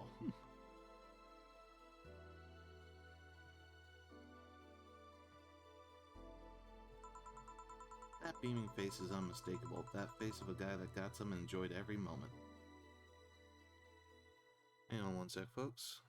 [SPEAKER 1] That beaming face is unmistakable. That face of a guy that got some and enjoyed every moment. Hang on one sec, folks.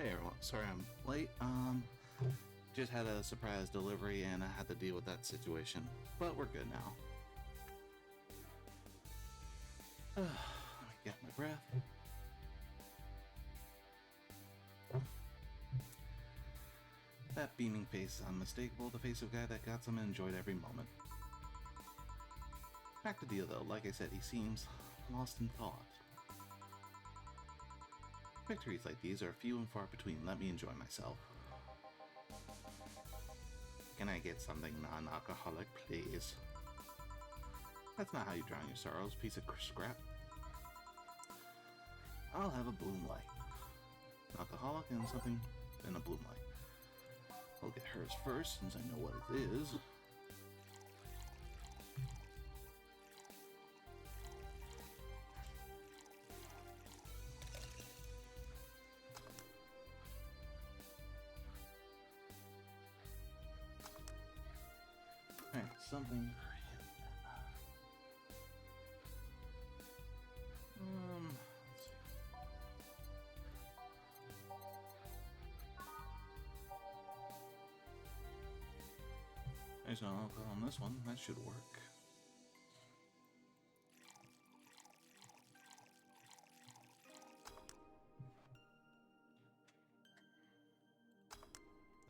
[SPEAKER 1] Hey everyone, sorry I'm late. Just had a surprise delivery and I had to deal with that situation, but we're good now. Let me get my breath. That beaming face is unmistakable, the face of a guy that got some and enjoyed every moment. Back to deal though, like I said, he seems lost in thought. Victories like these are few and far between. Let me enjoy myself. Can I get something non-alcoholic, please? That's not how you drown your sorrows, piece of scrap. I'll have a bloom light. Alcoholic and something in a bloom light. I'll get hers first, since I know what it is. Alright, something for him. Let's see. There's no alcohol on this one. That should work.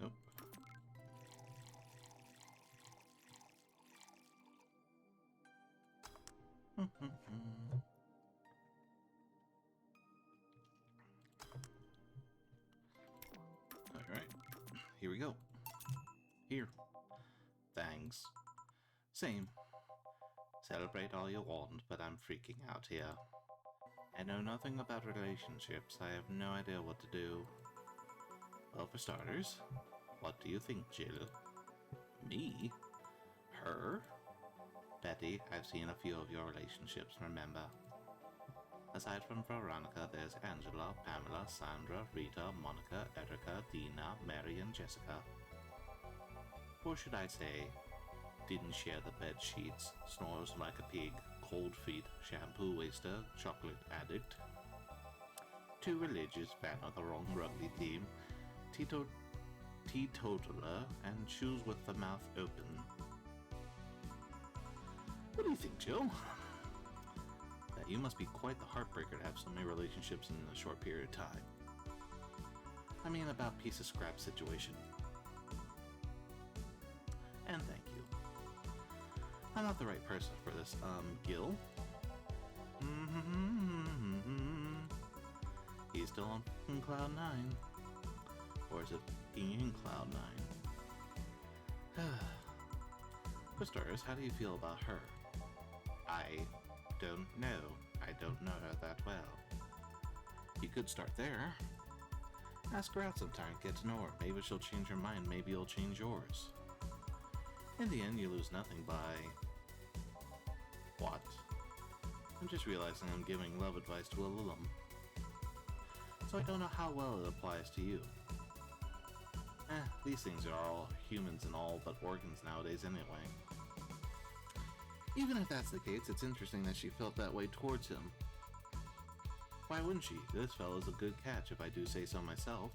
[SPEAKER 1] Nope. Alright. Here we go. Here. Thanks. Same. Celebrate all you want, but I'm freaking out here. I know nothing about relationships. I have no idea what to do. Well, for starters, what do you think, Jill? Me? Her? Betty, I've seen a few of your relationships, remember? Aside from Veronica, there's Angela, Pamela, Sandra, Rita, Monica, Erica, Dina, Mary, and Jessica. Or should I say, didn't share the bed sheets, snores like a pig, cold feet, shampoo waster, chocolate addict. Too religious, fan of the wrong rugby team, teetotaler, and chews with the mouth open. What do you think, Jill? That you must be quite the heartbreaker to have so many relationships in a short period of time. I mean, about piece of scrap situation. And thank you. I'm not the right person for this, Gil. He's still on Cloud 9. Or is it in Cloud 9? For starters, how do you feel about her? I don't know. I don't know her that well. You could start there. Ask her out sometime, get to know her. Maybe she'll change her mind, maybe you'll change yours. In the end, you lose nothing by... What? I'm just realizing I'm giving love advice to a Lilum. So I don't know how well it applies to you. These things are all humans and all but organs nowadays anyway. Even if that's the case, it's interesting that she felt that way towards him. Why wouldn't she? This fella's a good catch if I do say so myself.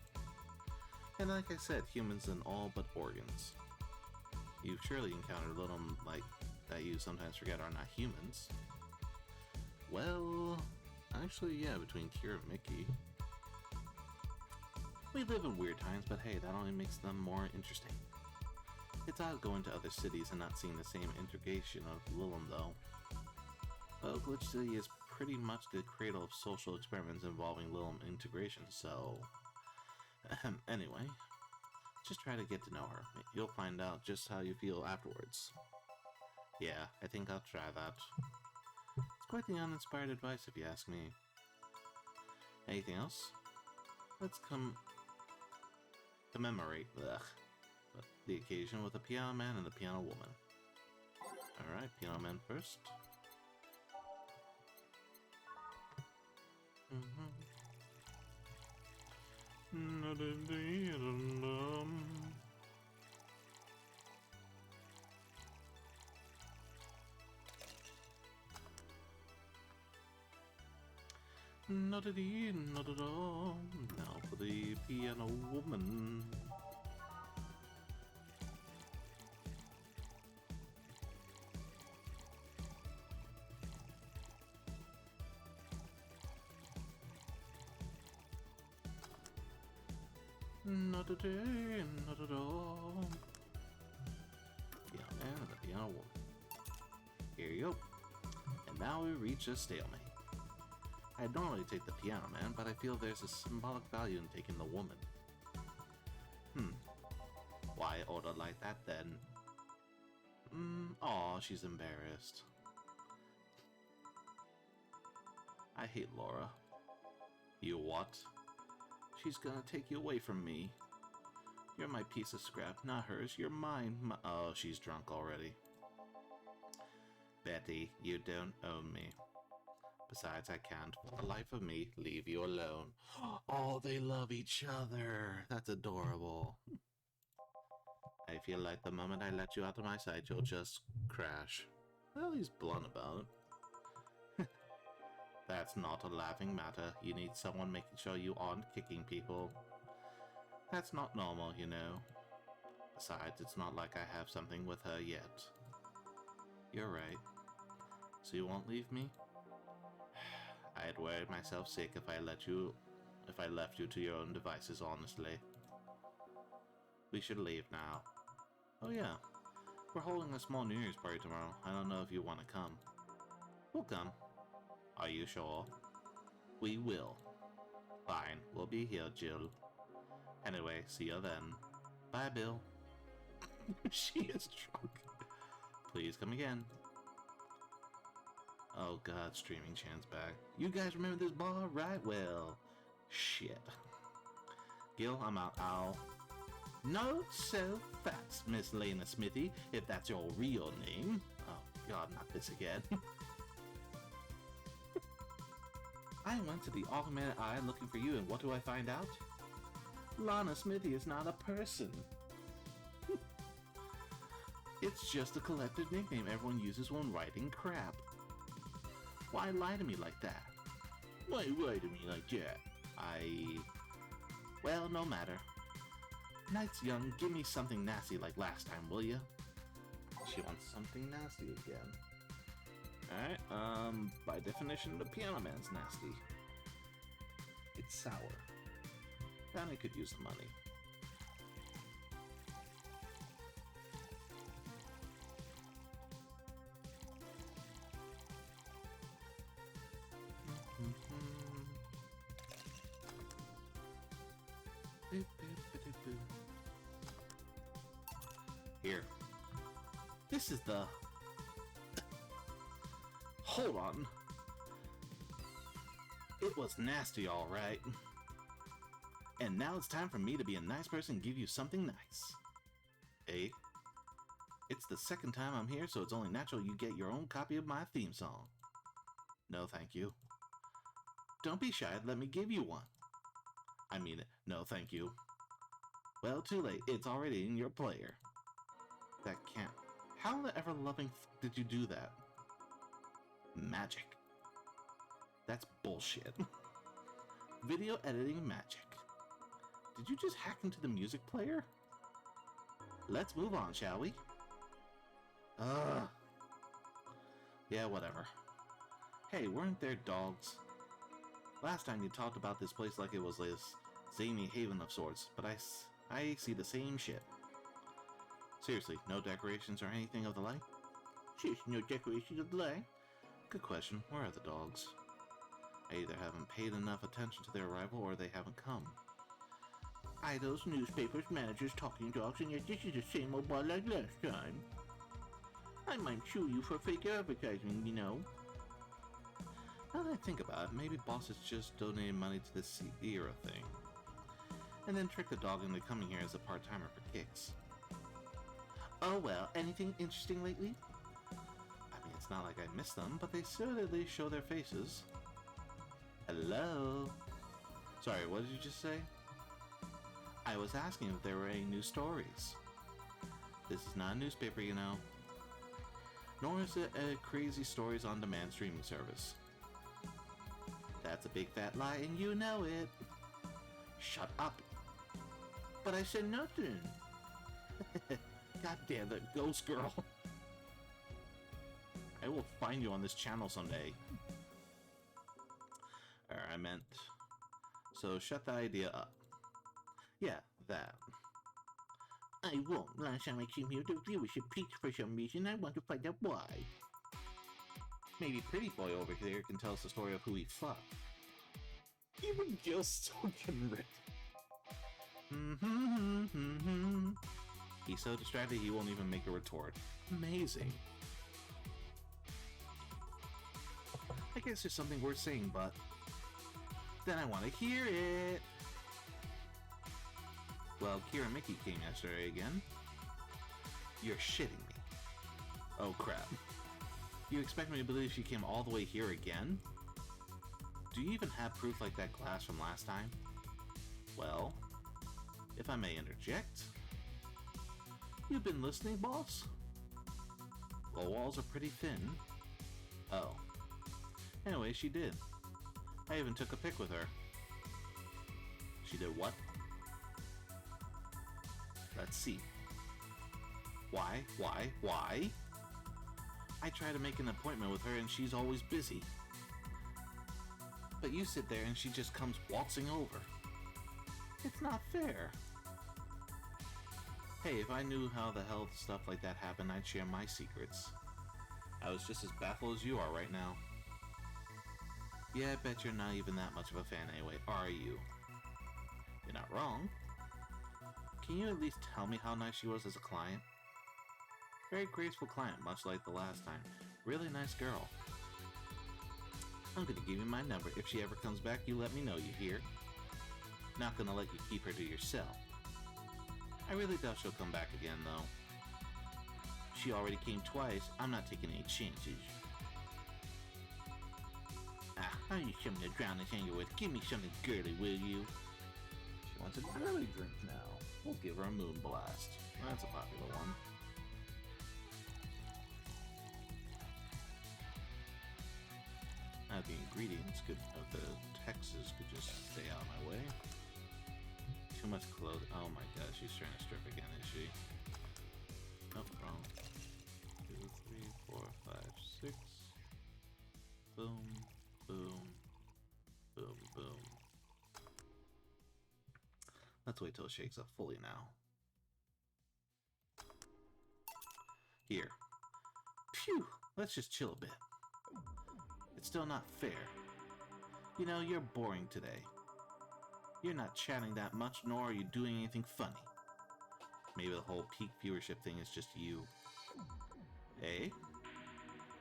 [SPEAKER 1] And like I said, humans and all but organs. You've surely encountered little like that you sometimes forget are not humans. Well, actually yeah, between Kira and Mickey. We live in weird times, but hey, that only makes them more interesting. It's odd going to other cities and not seeing the same integration of Lilum though. Well, Glitch City is pretty much the cradle of social experiments involving Lilum integration, so... Anyway, just try to get to know her. You'll find out just how you feel afterwards. Yeah, I think I'll try that. It's quite the uninspired advice if you ask me. Anything else? Let's commemorate the occasion with a piano man and a piano woman. Alright, piano man first. Not at not at all. Now for the piano woman. Not a day, not at all. Piano man and the piano woman. Here you go. And now we reach a stalemate. I'd normally take the piano man, but I feel there's a symbolic value in taking the woman. Why order like that then? Aw, she's embarrassed. I hate Laura. You what? She's gonna take you away from me. You're my piece of scrap, not hers. You're mine. Oh, she's drunk already. Betty, you don't own me. Besides, I can't, for the life of me, leave you alone. Oh, they love each other. That's adorable. I feel like the moment I let you out of my sight, you'll just crash. Well, he's blunt about it. That's not a laughing matter. You need someone making sure you aren't kicking people. That's not normal, you know. Besides, it's not like I have something with her yet. You're right. So you won't leave me? I'd worry myself sick if I left you to your own devices, honestly. We should leave now. Oh yeah, we're holding a small New Year's party tomorrow. I don't know if you want to come. We'll come. Are you sure? We will. Fine, we'll be here, Jill. Anyway, see you then. Bye, Bill. She is drunk. Please come again. Oh god, streaming Chan's back. You guys remember this bar? Right? Well, shit. Gil, I'm out. Ow. Not so fast, Miss Lena Smithy, if that's your real name. Oh god, not this again. I went to the Automated Eye looking for you, and what do I find out? Lana Smithy is not a person. It's just a collective nickname everyone uses when writing crap. Why lie to me like that? Why lie to me like that? Well, no matter. Night's young, give me something nasty like last time, will ya? She wants something nasty again. Alright, by definition, the piano man's nasty. It's sour. Danny could use the money. Here. This is the... Hold on. It was nasty, alright. And now it's time for me to be a nice person and give you something nice. Eh? It's the second time I'm here, so it's only natural you get your own copy of my theme song. No, thank you. Don't be shy, let me give you one. I mean it. No, thank you. Well, too late. It's already in your player. That can't... How the ever-loving did you do that? Magic. That's bullshit. Video editing magic. Did you just hack into the music player? Let's move on, shall we? Yeah, whatever. Hey, weren't there dogs? Last time you talked about this place like it was this zany haven of sorts, but I see the same shit. Seriously, no decorations or anything of the like? Shush, no decorations of the like? Good question. Where are the dogs? I either haven't paid enough attention to their arrival or they haven't come. Idols, newspapers, managers, talking dogs, and yet this is the same old bar like last time. I might sue you for fake advertising, you know. Now that I think about it, maybe bosses just donated money to this era thing. And then trick the dog into coming here as a part-timer for kicks. Oh well, anything interesting lately? I mean, it's not like I miss them, but they certainly show their faces. Hello? Sorry, what did you just say? I was asking if there were any new stories. This is not a newspaper, you know. Nor is it a crazy stories on demand streaming service. That That's a big fat lie and you know it. Shut up. But I said nothing. God damn that ghost girl. I will find you on this channel someday. Or I meant... So shut the idea up. Yeah, that. I won't. Last time I came here, the viewership peaked for some reason. I want to find out why. Maybe Pretty Boy over there can tell us the story of who he fucked. Even Gil's still getting ripped. He's so distracted he won't even make a retort. Amazing. I guess there's something worth saying, but then I want to hear it. Well, Kira Mickey came yesterday again. You're shitting me. Oh crap. You expect me to believe she came all the way here again? Do you even have proof like that glass from last time? Well, if I may interject. You've been listening, boss? The walls are pretty thin. Oh. Anyway, she did. I even took a pic with her. She did what? Let's see. Why? I try to make an appointment with her and she's always busy. But you sit there and she just comes waltzing over. It's not fair. Hey, if I knew how the hell stuff like that happened, I'd share my secrets. I was just as baffled as you are right now. Yeah, I bet you're not even that much of a fan anyway, are you? You're not wrong. Can you at least tell me how nice she was as a client? Very graceful client, much like the last time. Really nice girl. I'm gonna give you my number. If she ever comes back, you let me know, you hear? Not gonna let you keep her to yourself. I really doubt she'll come back again, though. She already came twice. I'm not taking any chances. I need something to drown this anger with. Give me something girly, will you? She wants a girly drink now. We'll give her a moon blast. That's a popular one. Now the ingredients could, the Texas could just stay out of my way. Too much clothing. Oh my god, she's trying to strip again, is she? Nope, wrong. 2, 3, 4, 5, 6. Boom, boom, boom, boom. Let's wait till it shakes up fully now. Here. Phew! Let's just chill a bit. It's still not fair. You know, you're boring today. You're not chatting that much, nor are you doing anything funny. Maybe the whole peak viewership thing is just you. Eh?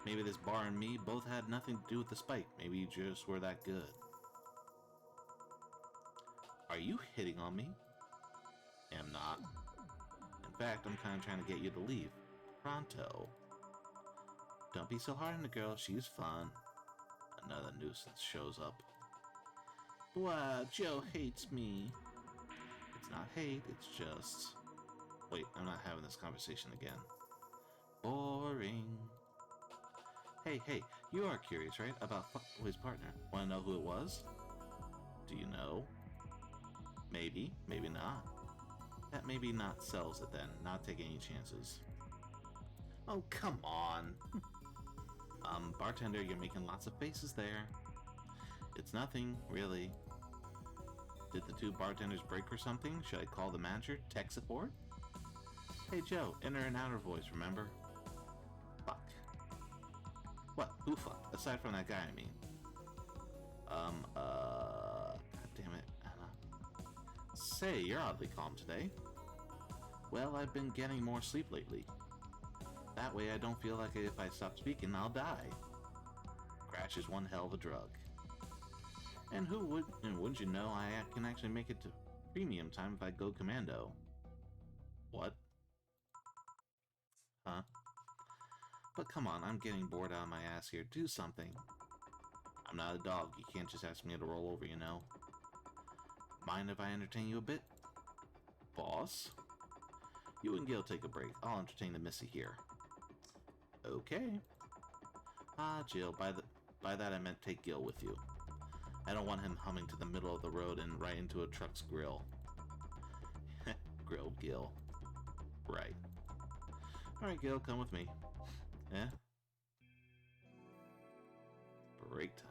[SPEAKER 1] Maybe this bar and me both had nothing to do with the spike. Maybe you just were that good. Are you hitting on me? Am not. In fact, I'm kind of trying to get you to leave. Pronto. Don't be so hard on the girl, she's fun. Another nuisance shows up. Wow, Joe hates me. It's not hate, it's just... Wait, I'm not having this conversation again. Boring. Hey, you are curious, right? About Fuckboy's partner. Want to know who it was? Do you know? Maybe, maybe not. That maybe not sells it then. Not taking any chances. Oh, come on. Bartender, you're making lots of faces there. It's nothing, really. Did the two bartenders break or something? Should I call the manager? Tech support? Hey Joe, inner and outer voice, remember? Fuck. What? Who fucked? Aside from that guy, I mean. God damn it, Anna. Say, you're oddly calm today. Well, I've been getting more sleep lately. That way I don't feel like if I stop speaking, I'll die. Crash is one hell of a drug. And wouldn't you know, I can actually make it to premium time if I go commando. What? Huh? But come on, I'm getting bored out of my ass here. Do something. I'm not a dog. You can't just ask me to roll over, you know. Mind if I entertain you a bit? Boss? You and Gil take a break. I'll entertain the missy here. Okay. Ah, Jill, by that I meant take Gil with you. I don't want him humming to the middle of the road and right into a truck's grill. Grilled Gil. Right. Alright, Gil, come with me. Eh? Break time.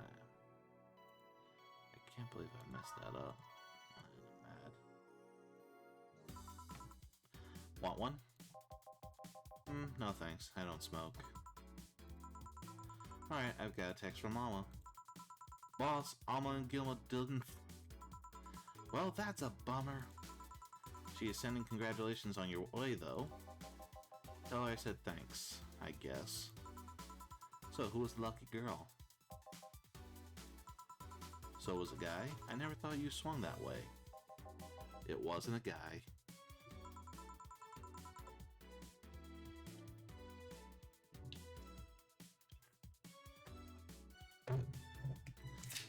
[SPEAKER 1] I can't believe I messed that up. I'm mad. Want one? No thanks. I don't smoke. Alright, I've got a text from Alma. Boss, Alma and Gilma didn't... Well, that's a bummer. She is sending congratulations on your way, though. Tell her I said thanks, I guess. So, who was the lucky girl? So was a guy? I never thought you swung that way. It wasn't a guy.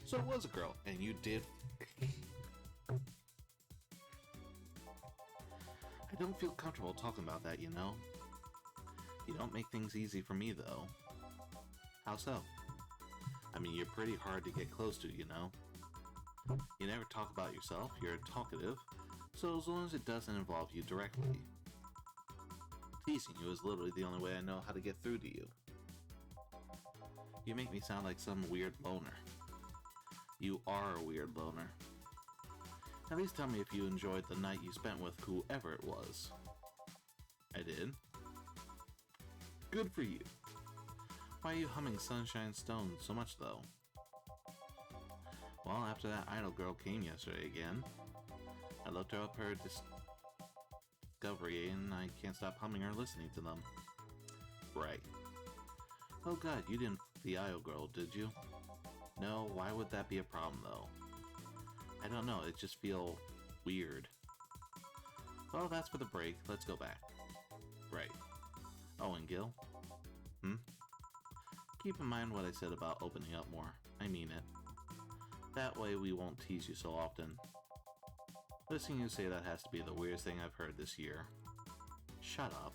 [SPEAKER 1] So it was a girl, and you did... I don't feel comfortable talking about that, you know? You don't make things easy for me, though. How so? I mean, you're pretty hard to get close to, you know? You never talk about yourself, you're talkative, so as long as it doesn't involve you directly. Teasing you is literally the only way I know how to get through to you. You make me sound like some weird loner. You are a weird loner. At least tell me if you enjoyed the night you spent with whoever it was. I did. Good for you. Why are you humming Sunshine Stone so much, though? Well, after that idol girl came yesterday again, I looked up her discovery and I can't stop humming or listening to them. Right. Oh god, you didn't f the idol girl, did you? No, why would that be a problem, though? I don't know, it just feel weird. Well, that's for the break. Let's go back. Right. Oh, and Gil? Keep in mind what I said about opening up more. I mean it. That way we won't tease you so often. Listening you say that has to be the weirdest thing I've heard this year. Shut up.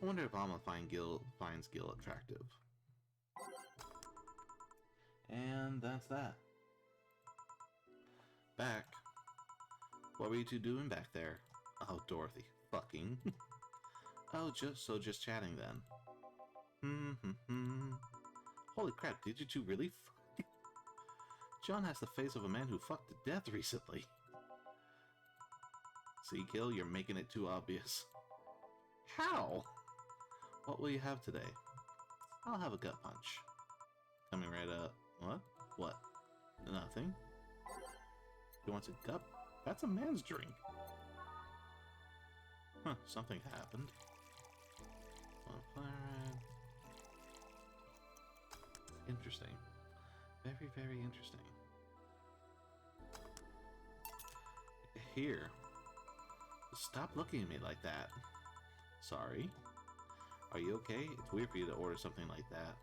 [SPEAKER 1] I wonder if Alma finds Gil attractive. And that's that. Back. What were you two doing back there? Oh, Dorothy. Fucking. Oh, just chatting then. Holy crap, did you two really fuck? John has the face of a man who fucked to death recently. See, Gil, you're making it too obvious. How? What will you have today? I'll have a gut punch. Coming right up. What? What? Nothing. He wants a gut? That's a man's drink. Huh, something happened. Interesting. Very, very interesting. Here. Stop looking at me like that. Sorry. Are you okay? It's weird for you to order something like that.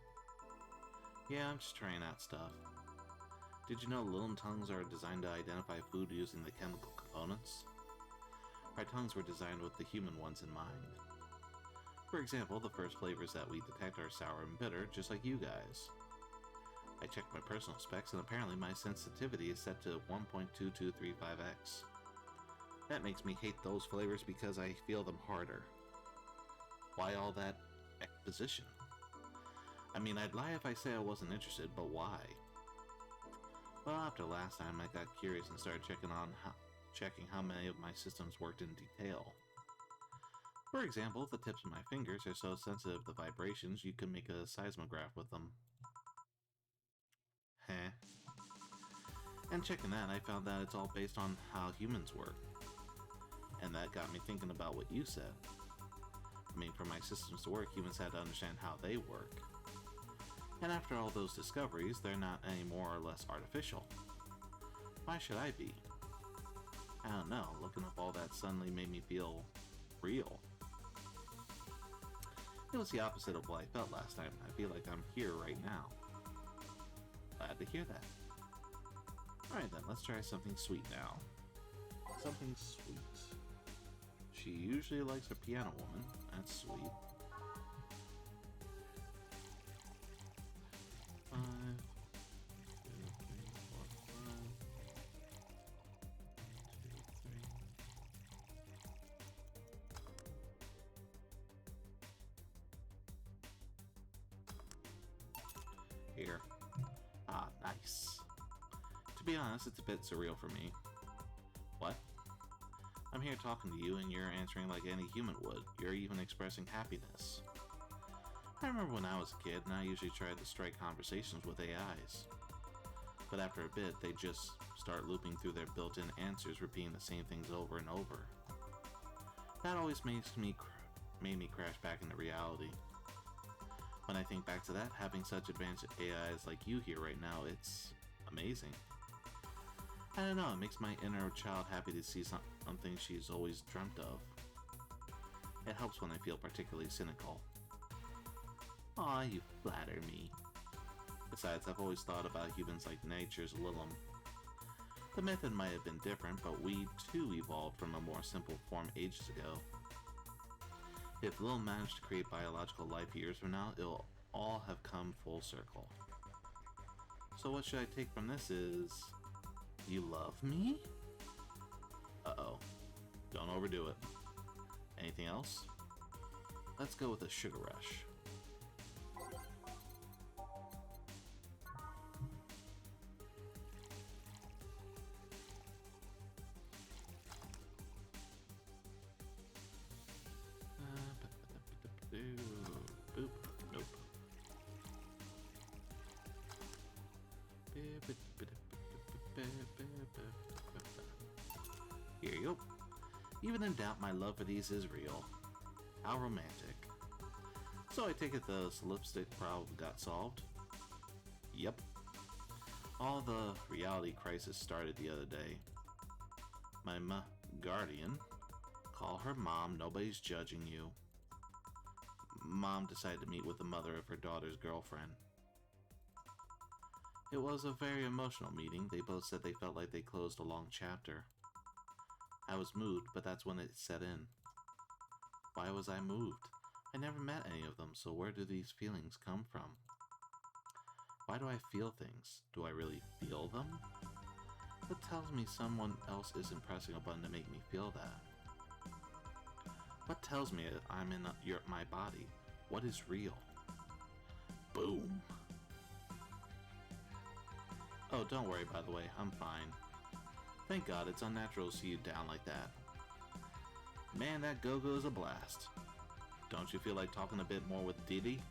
[SPEAKER 1] Yeah, I'm just trying out stuff. Did you know little tongues are designed to identify food using the chemical components? Our tongues were designed with the human ones in mind. For example, the first flavors that we detect are sour and bitter, just like you guys. I checked my personal specs, and apparently my sensitivity is set to 1.2235x. That makes me hate those flavors because I feel them harder. Why all that exposition? I mean, I'd lie if I say I wasn't interested, but why? Well, after last time, I got curious and started checking how many of my systems worked in detail. For example, the tips of my fingers are so sensitive to vibrations, you can make a seismograph with them. Heh. And checking that, I found that it's all based on how humans work. And that got me thinking about what you said. I mean, for my systems to work, humans had to understand how they work. And after all those discoveries, they're not any more or less artificial. Why should I be? I don't know, looking up all that suddenly made me feel real. It was the opposite of what I felt last time. I feel like I'm here right now. Glad to hear that. Alright then, let's try something sweet now. Something sweet. She usually likes her piano woman. That's sweet. 5. here. Ah, nice. To be honest, it's a bit surreal for me. What? I'm here talking to you and you're answering like any human would. You're even expressing happiness. I remember when I was a kid and I usually tried to strike conversations with AIs. But after a bit, they just start looping through their built-in answers, repeating the same things over and over. That always made me crash back into reality. When I think back to that, having such advanced AIs like you here right now, it's amazing. I don't know, it makes my inner child happy to see something she's always dreamt of. It helps when I feel particularly cynical. Aw, you flatter me. Besides, I've always thought about humans like nature's Lilum. The method might have been different, but we too evolved from a more simple form ages ago. If Lilum managed to create biological life years from now, it'll all have come full circle. So what should I take from this is... You love me? Uh-oh. Don't overdo it. Anything else? Let's go with a sugar rush. Boop. Nope. Here you go. Even in doubt, my love for these is real. How romantic. So I take it the lipstick problem got solved? Yep. All the reality crisis started the other day. My guardian, call her mom, nobody's judging you. Mom decided to meet with the mother of her daughter's girlfriend. It was a very emotional meeting. They both said they felt like they closed a long chapter. I was moved, but that's when it set in. Why was I moved? I never met any of them, so where do these feelings come from? Why do I feel things? Do I really feel them? What tells me someone else isn't pressing a button to make me feel that? What tells me that I'm in my body? What is real? Boom! Oh, don't worry, by the way, I'm fine. Thank God, it's unnatural to see you down like that. Man, that Go-Go is a blast. Don't you feel like talking a bit more with Diddy?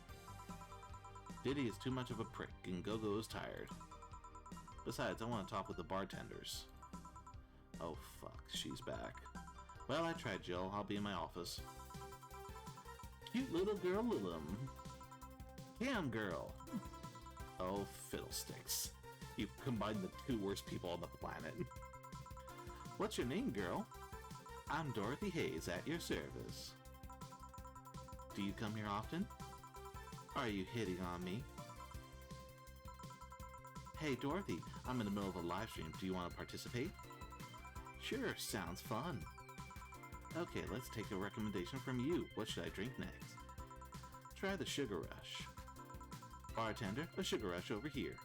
[SPEAKER 1] Diddy is too much of a prick, and Go-Go is tired. Besides, I want to talk with the bartenders. Oh fuck, she's back. Well, I tried, Jill. I'll be in my office. Cute little girl Lilum. Cam girl. Oh, fiddlesticks. You've combined the two worst people on the planet. What's your name, girl? I'm Dorothy Hayes, at your service. Do you come here often? Are you hitting on me? Hey, Dorothy, I'm in the middle of a live stream. Do you want to participate? Sure, sounds fun. Okay, let's take a recommendation from you. What should I drink next? Try the Sugar Rush. Bartender, a Sugar Rush over here.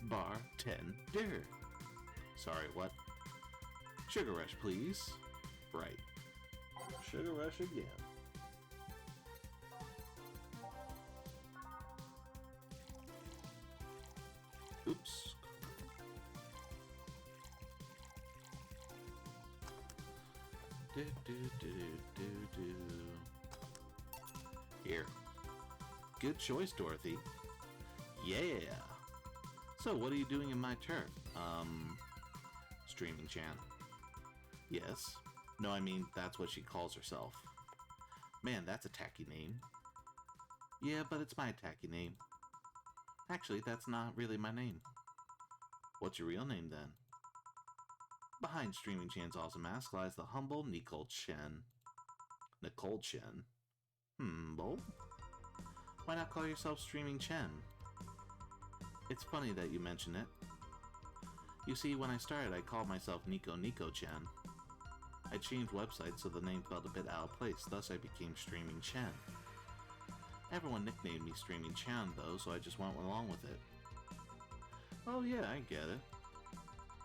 [SPEAKER 1] Bartender. Sorry, what? Sugar Rush, please. Right. Sugar Rush again. Oops. Here. Good choice, Dorothy. Yeah. So, what are you doing in my turf? Streaming Chan. Yes. No, I mean, that's what she calls herself. Man, that's a tacky name. Yeah, but it's my tacky name. Actually, that's not really my name. What's your real name, then? Behind Streaming Chan's awesome mask lies the humble Nicole Chen. Nicole Chen? Well? Why not call yourself Streaming Chen? It's funny that you mention it. You see, when I started, I called myself Nico Chen. I changed websites so the name felt a bit out of place, thus I became Streaming Chen. Everyone nicknamed me Streaming Chan, though, so I just went along with it. Oh yeah, I get it.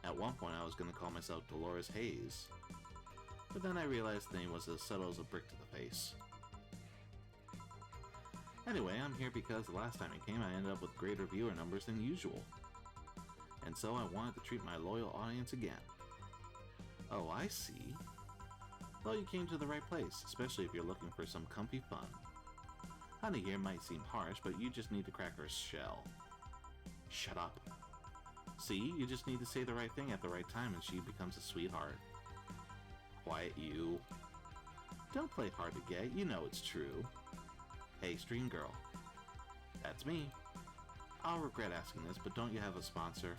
[SPEAKER 1] At one point I was going to call myself Dolores Hayes, but then I realized the name was as subtle as a brick to the face. Anyway, I'm here because the last time I came, I ended up with greater viewer numbers than usual. And so I wanted to treat my loyal audience again. Oh, I see. Well, you came to the right place, especially if you're looking for some comfy fun. Honey here might seem harsh, but you just need to crack her shell. Shut up. See, you just need to say the right thing at the right time and she becomes a sweetheart. Quiet you. Don't play hard to get, you know it's true. Hey, Stream Girl. That's me. I'll regret asking this, but don't you have a sponsor?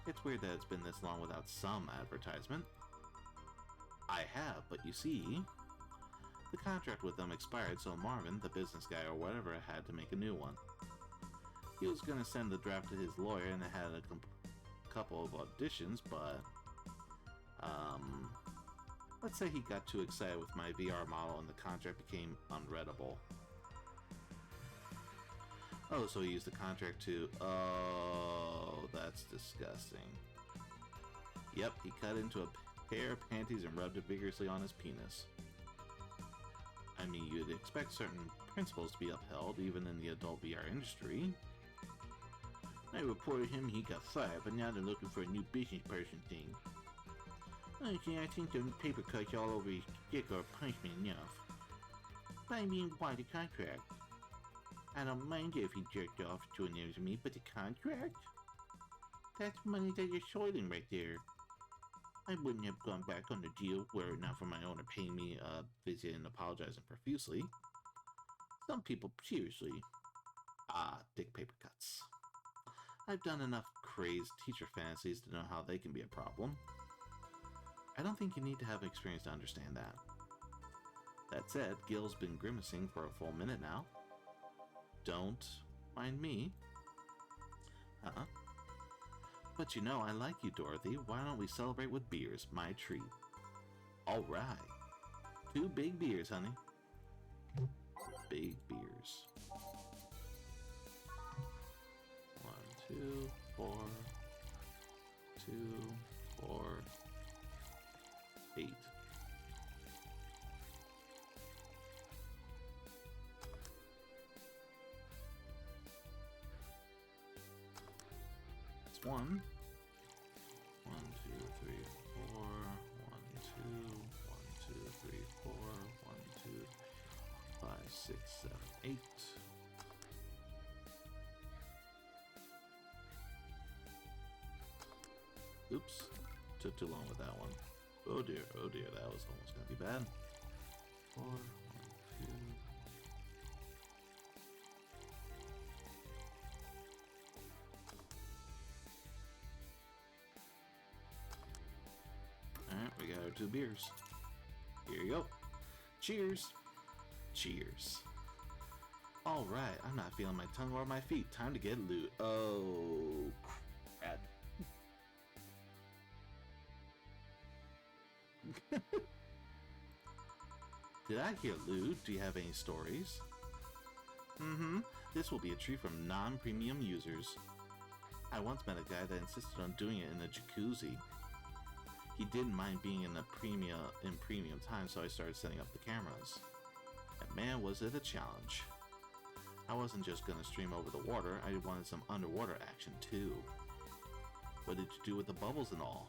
[SPEAKER 1] It's weird that it's been this long without some advertisement. I have, but you see, the contract with them expired, so Marvin, the business guy or whatever, had to make a new one. He was going to send the draft to his lawyer and had a couple of auditions, but let's say he got too excited with my VR model and the contract became unreadable. Oh, so he used the contract to... Oh, that's disgusting. Yep, he cut into a pair of panties and rubbed it vigorously on his penis. I mean, you'd expect certain principles to be upheld, even in the adult VR industry. I reported him he got fired, but now they're looking for a new business person thing. Okay, I think the paper cuts all over his dick are punishment enough. But I mean, why the contract? I don't mind if he jerked off to an me, but the contract? That's money that you're soiling right there. I wouldn't have gone back on the deal were it not for my owner paying me a visit and apologizing profusely. Some people, seriously. Dick paper cuts. I've done enough crazed teacher fantasies to know how they can be a problem. I don't think you need to have experience to understand that. That said, Gil's been grimacing for a full minute now. Don't mind me. But you know, I like you, Dorothy. Why don't we celebrate with beers? My treat. Alright. 2 big beers, honey. Big beers. 1, 2, 4. 2, 4. 8. That's 1. 1, 2, 3, 4. 1, 2. 1, 2, 3, 4. 1, 2, 5, 6, 7, 8. Oops. Took too long with that one. Oh dear, that was almost gonna be bad. 4, 1, 2. Alright, we got our 2 beers. Here you go. Cheers. Cheers. Alright, I'm not feeling my tongue or my feet. Time to get loot. Oh, crap. Did I hear lewd? Do you have any stories? This will be a treat from non-premium users. I once met a guy that insisted on doing it in a jacuzzi. He didn't mind being in premium time, so I started setting up the cameras. And man, was it a challenge. I wasn't just gonna stream over the water, I wanted some underwater action too. What did you do with the bubbles and all?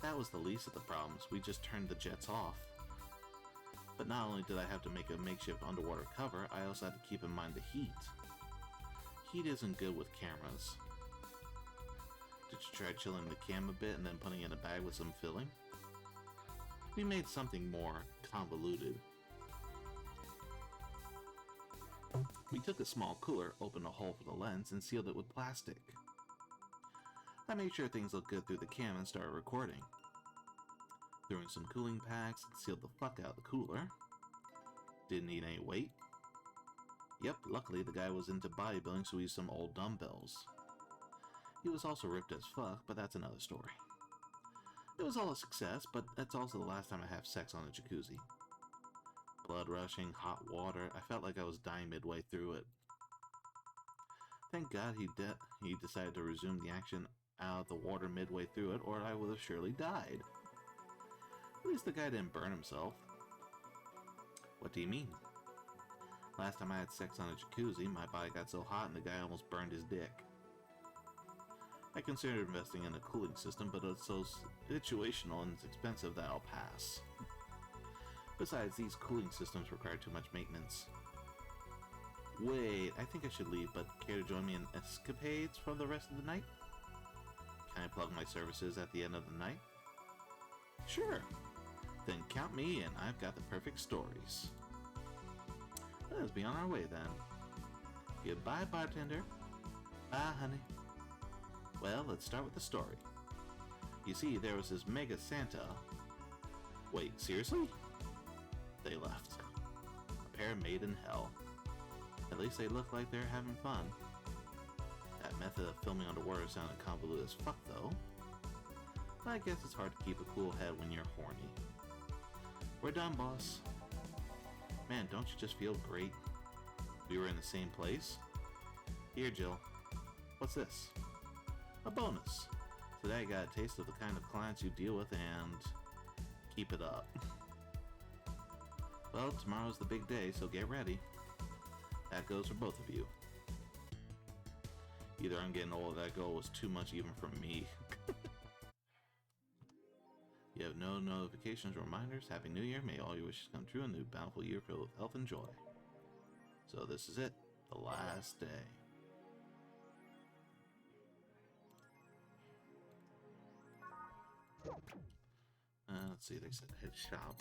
[SPEAKER 1] That was the least of the problems, we just turned the jets off. But not only did I have to make a makeshift underwater cover, I also had to keep in mind the heat. Heat isn't good with cameras. Did you try chilling the cam a bit and then putting in a bag with some filling? We made something more convoluted. We took a small cooler, opened a hole for the lens, and sealed it with plastic. I made sure things looked good through the cam and started recording. Threw in some cooling packs and sealed the fuck out of the cooler. Didn't need any weight. Yep, luckily the guy was into bodybuilding, so we used some old dumbbells. He was also ripped as fuck, but that's another story. It was all a success, but that's also the last time I have sex on a jacuzzi. Blood rushing, hot water, I felt like I was dying midway through it. Thank God he decided to resume the action out of the water midway through it, or I would have surely died. At least the guy didn't burn himself. What do you mean? Last time I had sex on a jacuzzi, my body got so hot and the guy almost burned his dick. I considered investing in a cooling system, but it's so situational and it's expensive that I'll pass. Besides, these cooling systems require too much maintenance. Wait, I think I should leave, but care to join me in escapades for the rest of the night? Can I plug my services at the end of the night? Sure. Then count me in. I've got the perfect stories. Let's be on our way then. Goodbye, bartender. Bye, honey. Well, let's start with the story. You see, there was this mega Santa. Wait, seriously? They left. A pair made in hell. At least they look like they're having fun. That method of filming underwater sounded convoluted as fuck, though. But I guess it's hard to keep a cool head when you're horny. We're done, boss. Man, don't you just feel great? We were in the same place? Here, Jill. What's this? A bonus. Today I got a taste of the kind of clients you deal with and keep it up. Well, tomorrow's the big day, so get ready. That goes for both of you. Either I'm getting old or that goal was too much even for me. You have no notifications or reminders. Happy New Year. May all your wishes come true. A new bountiful year filled with health and joy. So this is it. The last day. Let's see. They said head shop.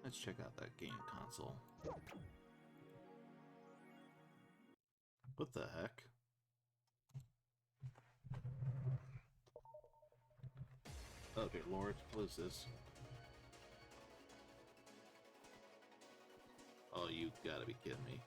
[SPEAKER 1] Let's check out that game console. What the heck? Oh dear lord, what is this? Oh, you gotta be kidding me.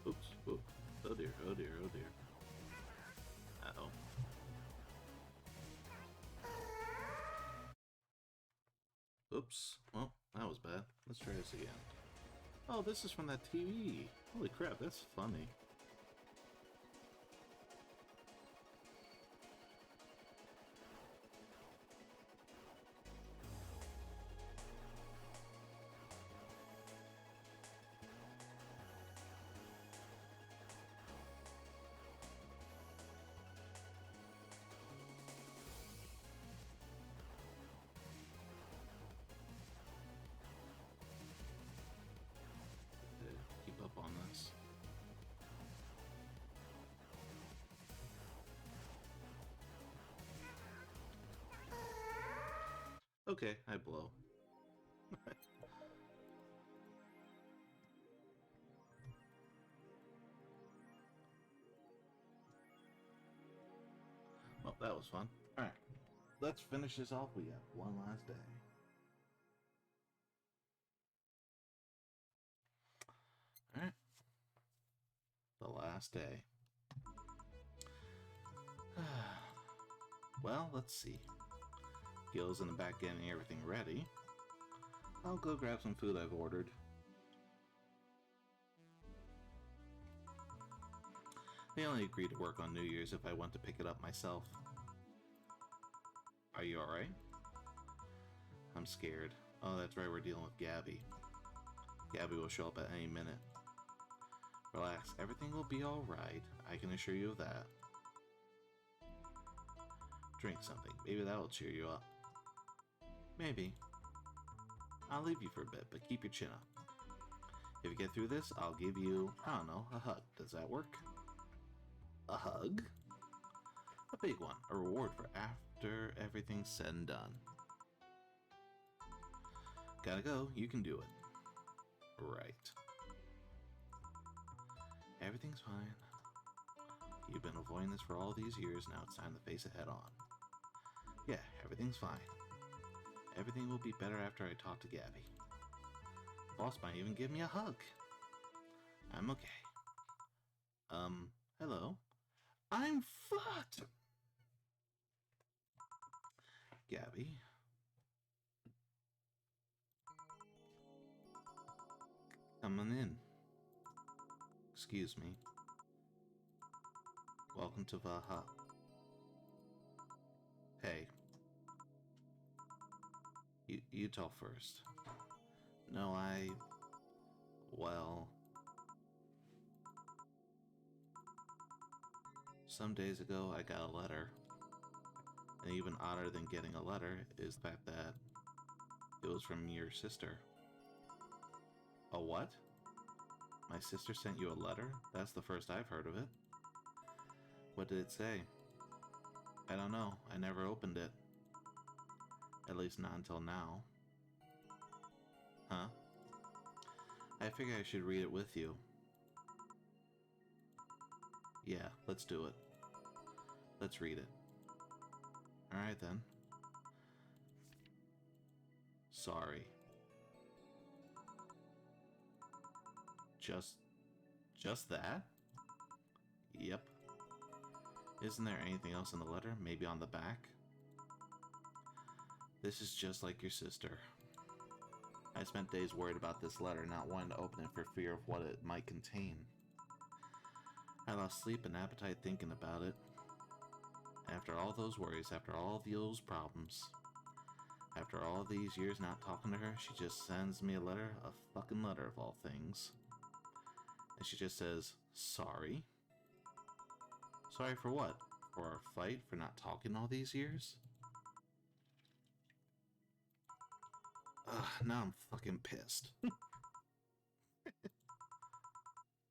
[SPEAKER 1] Oops, oops. Oh dear, oh dear, oh dear. Uh-oh. Oops. Well, that was bad. Let's try this again. Oh, this is from that TV. Holy crap, that's funny. Keep up on this. Okay, I blow. Well, that was fun. Alright, let's finish this off. We have one last day. Alright. The last day. Well, let's see. Gil's in the back getting everything ready. I'll go grab some food I've ordered. They only agreed to work on New Year's if I want to pick it up myself. Are you alright? I'm scared. Oh, that's right, we're dealing with Gabby. Gabby will show up at any minute. Relax, everything will be alright. I can assure you of that. Drink something. Maybe that'll cheer you up. Maybe. I'll leave you for a bit, but keep your chin up. If you get through this, I'll give you, I don't know, a hug. Does that work? A hug? A big one. A reward for after everything's said and done. Gotta go. You can do it. Right. Everything's fine. You've been avoiding this for all these years. Now it's time to face it head on. Yeah, everything's fine. Everything will be better after I talk to Gabby. The boss might even give me a hug. I'm okay. Hello? I'm fucked! Gabby? Come on in. Excuse me. Welcome to Va-11. Hey. You talk first. No, well... Some days ago, I got a letter. And even odder than getting a letter is the fact that it was from your sister. A what? My sister sent you a letter? That's the first I've heard of it. What did it say? I don't know. I never opened it. At least not until now. Huh? I figure I should read it with you. Yeah, let's do it. Let's read it. Alright then. Sorry. Just that? Yep. Isn't there anything else in the letter? Maybe on the back? This is just like your sister. I spent days worried about this letter, not wanting to open it for fear of what it might contain. I lost sleep and appetite thinking about it. After all those worries, after all those problems, after all these years not talking to her, she just sends me a letter, a fucking letter of all things. And she just says, sorry? Sorry for what? For our fight? For not talking all these years? Now I'm fucking pissed.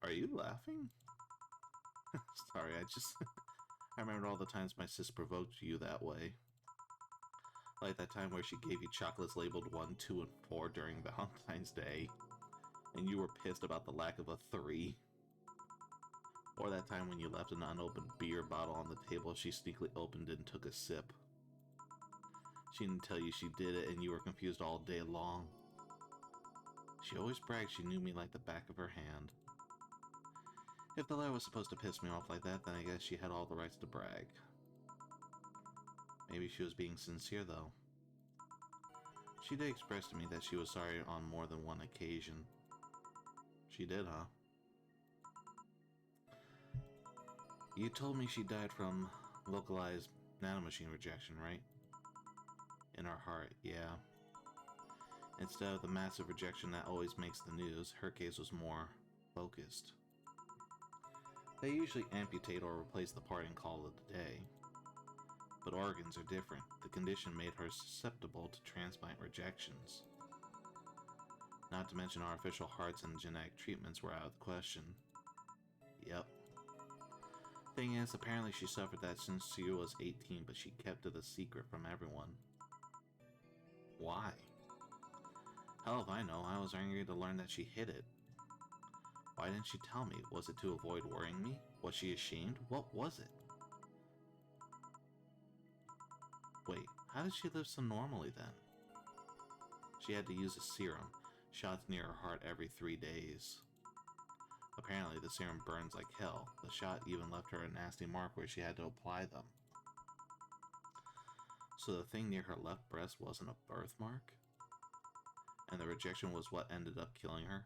[SPEAKER 1] Are you laughing? Sorry, I remember all the times my sis provoked you that way. Like that time where she gave you chocolates labeled 1, 2, and 4 during Valentine's Day, and you were pissed about the lack of a 3. Or that time when you left an unopened beer bottle on the table, she sneakily opened it and took a sip. She didn't tell you she did it, and you were confused all day long. She always bragged she knew me like the back of her hand. If the letter was supposed to piss me off like that, then I guess she had all the rights to brag. Maybe she was being sincere, though. She did express to me that she was sorry on more than one occasion. She did, huh? You told me she died from localized nanomachine rejection, right? In her heart, yeah. Instead of the massive rejection that always makes the news, her case was more focused. They usually amputate or replace the part and call it a day. But organs are different. The condition made her susceptible to transplant rejections. Not to mention artificial hearts and genetic treatments were out of the question. Yep. Thing is, apparently she suffered that since she was 18, but she kept it a secret from everyone. Why? Hell if I know, I was angry to learn that she hid it. Why didn't she tell me? Was it to avoid worrying me? Was she ashamed? What was it? Wait, how did she live so normally then? She had to use a serum, shots near her heart every 3 days. Apparently the serum burns like hell. The shot even left her a nasty mark where she had to apply them. So the thing near her left breast wasn't a birthmark? And the rejection was what ended up killing her?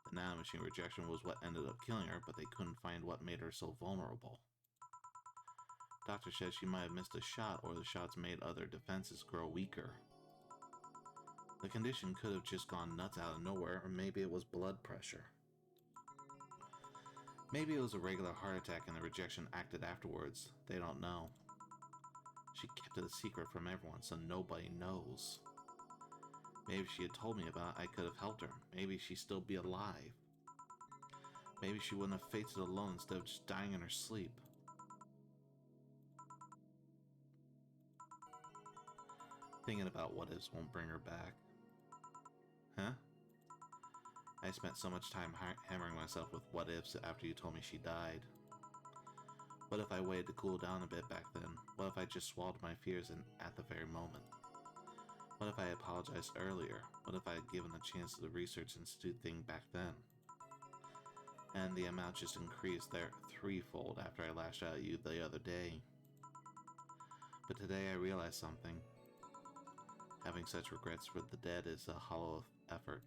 [SPEAKER 1] The nanomachine rejection was what ended up killing her, but they couldn't find what made her so vulnerable. Doctor said she might have missed a shot, or the shots made other defenses grow weaker. The condition could have just gone nuts out of nowhere, or maybe it was blood pressure. Maybe it was a regular heart attack and the rejection acted afterwards. They don't know. She kept it a secret from everyone so nobody knows. Maybe if she had told me about it, I could have helped her. Maybe she'd still be alive. Maybe she wouldn't have faced it alone instead of just dying in her sleep. Thinking about what ifs won't bring her back. Huh? I spent so much time hammering myself with what ifs after you told me she died. What if I waited to cool down a bit back then? What if I just swallowed my fears at the very moment? What if I apologized earlier? What if I had given a chance to the Research Institute thing back then? And the amount just increased there threefold after I lashed out at you the other day. But today I realized something. Having such regrets for the dead is a hollow effort.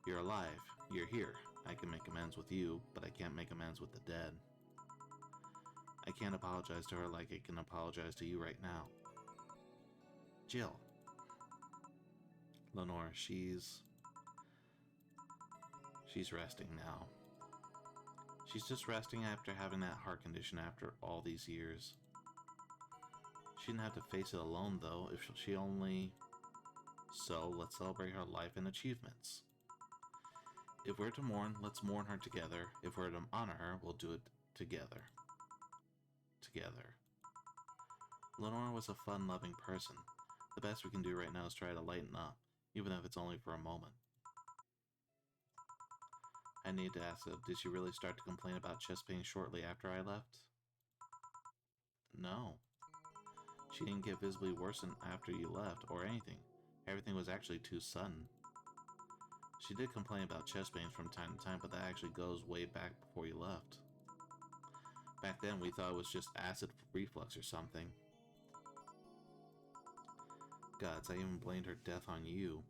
[SPEAKER 1] You're alive. You're here. I can make amends with you, but I can't make amends with the dead. I can't apologize to her like I can apologize to you right now. Jill. Lenore, she's resting now. She's just resting after having that heart condition after all these years. She didn't have to face it alone, though, if she only... So, let's celebrate her life and achievements. If we're to mourn, let's mourn her together. If we're to honor her, we'll do it together. Together. Lenore was a fun-loving person. The best we can do right now is try to lighten up, even if it's only for a moment. I need to ask her, did she really start to complain about chest pain shortly after I left? No. She didn't get visibly worse after you left, or anything. Everything was actually too sudden. She did complain about chest pains from time to time, but that actually goes way back before you left. Back then, we thought it was just acid reflux or something. Gods, I even blamed her death on you.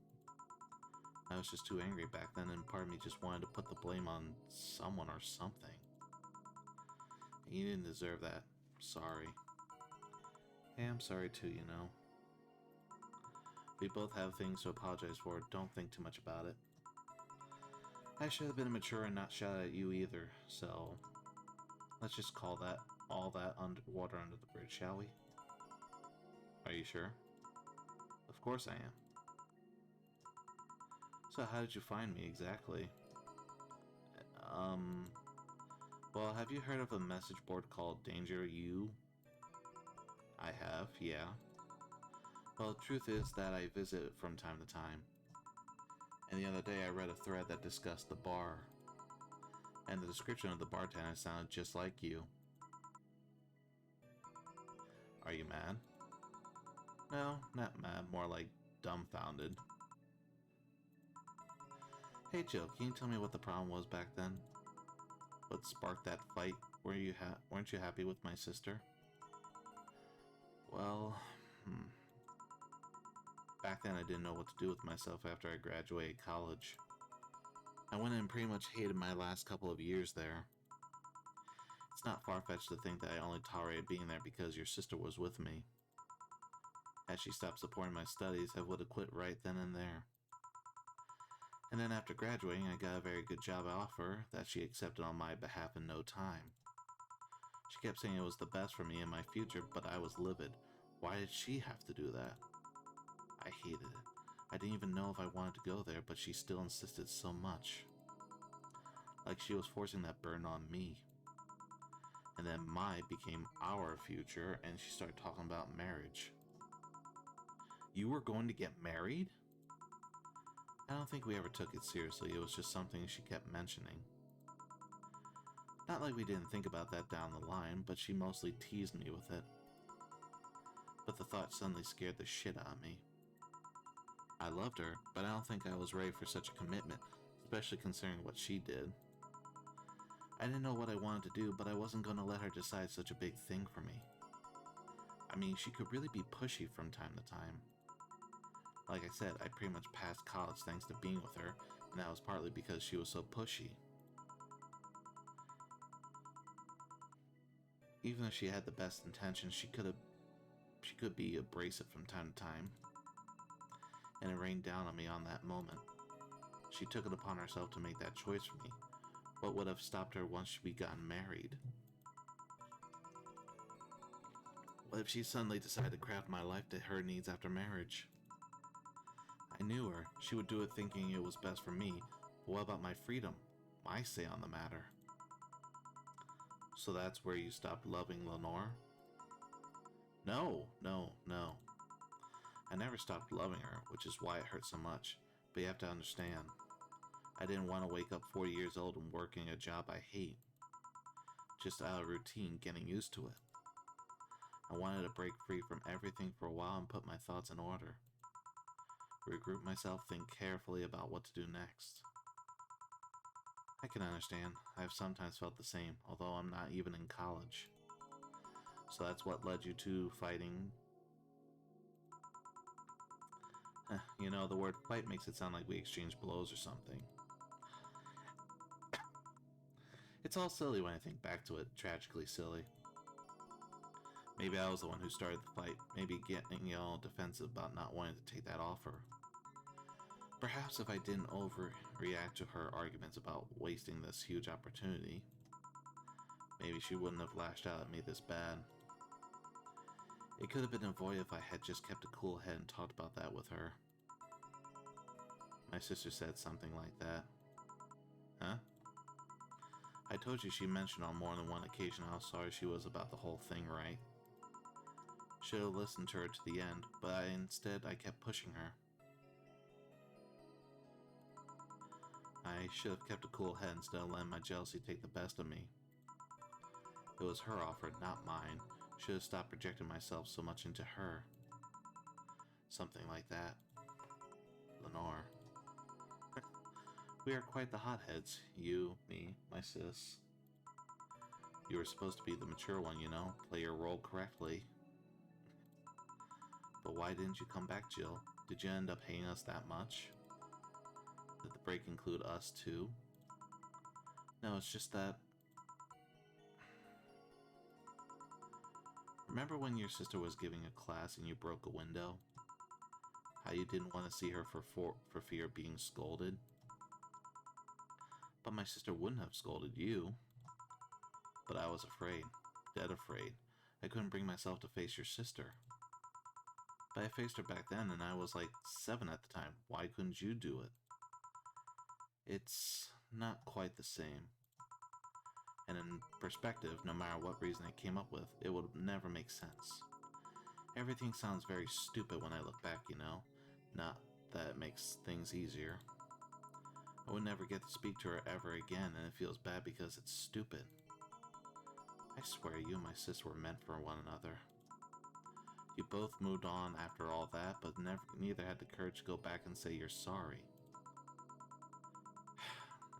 [SPEAKER 1] I was just too angry back then, and part of me just wanted to put the blame on someone or something. And you didn't deserve that. Sorry. Hey, I'm sorry too, you know. We both have things to apologize for. Don't think too much about it. I should have been mature and not shout at you either, so... Let's just call that all that water under the bridge, shall we? Are you sure? Of course I am. So how did you find me exactly? Well, have you heard of a message board called Danger U? I have, yeah. Well, the truth is that I visit it from time to time. And the other day I read a thread that discussed the bar. And the description of the bartender sounded just like you. Are you mad? No, not mad, more like dumbfounded. Hey Jill, can you tell me what the problem was back then? What sparked that fight? Weren't you happy with my sister? Well, back then I didn't know what to do with myself after I graduated college. I went in and pretty much hated my last couple of years there. It's not far-fetched to think that I only tolerated being there because your sister was with me. Had she stopped supporting my studies, I would have quit right then and there. And then after graduating, I got a very good job offer that she accepted on my behalf in no time. She kept saying it was the best for me and my future, but I was livid. Why did she have to do that? I hated it. I didn't even know if I wanted to go there, but she still insisted so much. Like she was forcing that burden on me. And then my became our future, and she started talking about marriage. You were going to get married? I don't think we ever took it seriously. It was just something she kept mentioning. Not like we didn't think about that down the line, but she mostly teased me with it. But the thought suddenly scared the shit out of me. I loved her, but I don't think I was ready for such a commitment, especially considering what she did. I didn't know what I wanted to do, but I wasn't going to let her decide such a big thing for me. I mean, she could really be pushy from time to time. Like I said, I pretty much passed college thanks to being with her, and that was partly because she was so pushy. Even if she had the best intentions, she could be abrasive from time to time. And it rained down on me on that moment. She took it upon herself to make that choice for me. What would have stopped her once we got married? What if she suddenly decided to craft my life to her needs after marriage? I knew her. She would do it thinking it was best for me. But what about my freedom? My say on the matter. So that's where you stopped loving Lenore? No. I never stopped loving her, which is why it hurt so much. But you have to understand, I didn't want to wake up 40 years old and working a job I hate. Just out of routine, getting used to it. I wanted to break free from everything for a while and put my thoughts in order. Regroup myself, think carefully about what to do next. I can understand. I've sometimes felt the same, although I'm not even in college. So that's what led you to fighting? You know, the word fight makes it sound like we exchanged blows or something. It's all silly when I think back to it, tragically silly. Maybe I was the one who started the fight, maybe getting all defensive about not wanting to take that offer. Perhaps if I didn't overreact to her arguments about wasting this huge opportunity, maybe she wouldn't have lashed out at me this bad. It could have been avoided if I had just kept a cool head and talked about that with her. My sister said something like that. Huh? I told you she mentioned on more than one occasion how sorry she was about the whole thing, right? Should have listened to her to the end, but instead I kept pushing her. I should have kept a cool head instead of letting my jealousy take the best of me. It was her offer, not mine. Should have stopped projecting myself so much into her. Something like that. Lenore. We are quite the hotheads. You, me, my sis. You were supposed to be the mature one, you know. Play your role correctly. But why didn't you come back, Jill? Did you end up hating us that much? Did the break include us too? No, it's just that... Remember when your sister was giving a class and you broke a window? How you didn't want to see her for fear of being scolded? But my sister wouldn't have scolded you. But I was afraid. Dead afraid. I couldn't bring myself to face your sister. But I faced her back then and I was like 7 at the time. Why couldn't you do it? It's not quite the same. And in perspective, no matter what reason I came up with, it would never make sense. Everything sounds very stupid when I look back, you know? Not that it makes things easier. I would never get to speak to her ever again, and it feels bad because it's stupid. I swear you and my sis were meant for one another. You both moved on after all that, but neither had the courage to go back and say you're sorry.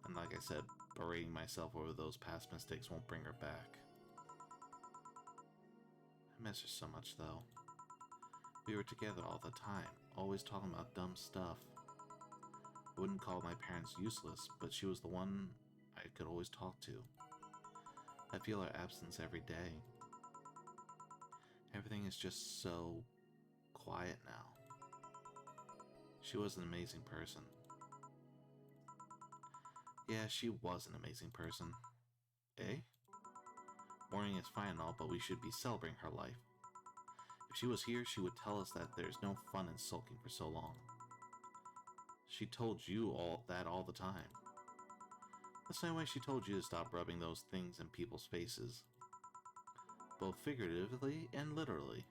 [SPEAKER 1] And like I said, berating myself over those past mistakes won't bring her back. I miss her so much, though. We were together all the time, always talking about dumb stuff. I wouldn't call my parents useless, but she was the one I could always talk to. I feel her absence every day. Everything is just so quiet now. She was an amazing person. Yeah, she was an amazing person. Eh? Mourning is fine and all, but we should be celebrating her life. If she was here, she would tell us that there's no fun in sulking for so long. She told you all that all the time. The same way she told you to stop rubbing those things in people's faces. Both figuratively and literally.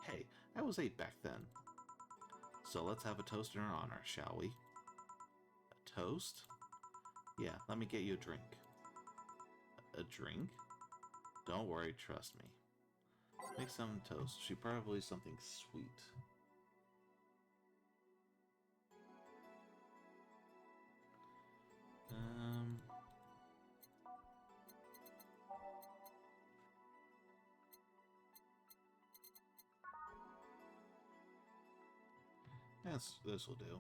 [SPEAKER 1] Hey, I was 8 back then. So let's have a toast in her honor, shall we? A toast? Yeah, let me get you a drink. A drink? Don't worry, trust me. Make some toast. She probably something sweet. This will do.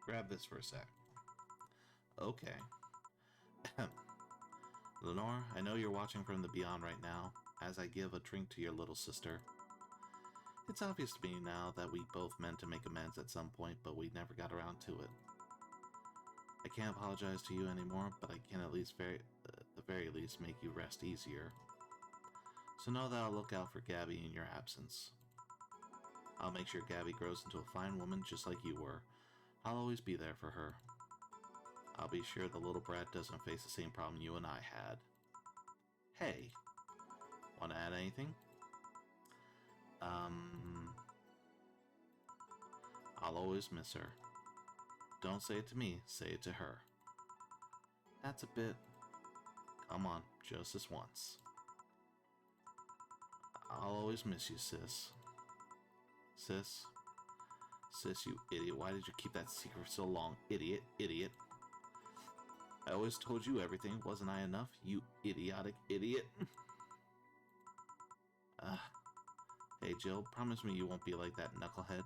[SPEAKER 1] Grab this for a sec. Okay. Lenore, I know you're watching from the beyond right now, as I give a drink to your little sister. It's obvious to me now that we both meant to make amends at some point, but we never got around to it. I can't apologize to you anymore, but I can at least the very least make you rest easier. So know that I'll look out for Gabby in your absence. I'll make sure Gabby grows into a fine woman just like you were. I'll always be there for her. I'll be sure the little brat doesn't face the same problem you and I had. Hey, want to add anything? I'll always miss her. Don't say it to me, say it to her. That's a bit... Come on, just this once. I'll always miss you, sis. Sis? Sis, you idiot. Why did you keep that secret so long? Idiot, idiot. I always told you everything. Wasn't I enough? You idiotic idiot. Hey, Jill, promise me you won't be like that knucklehead,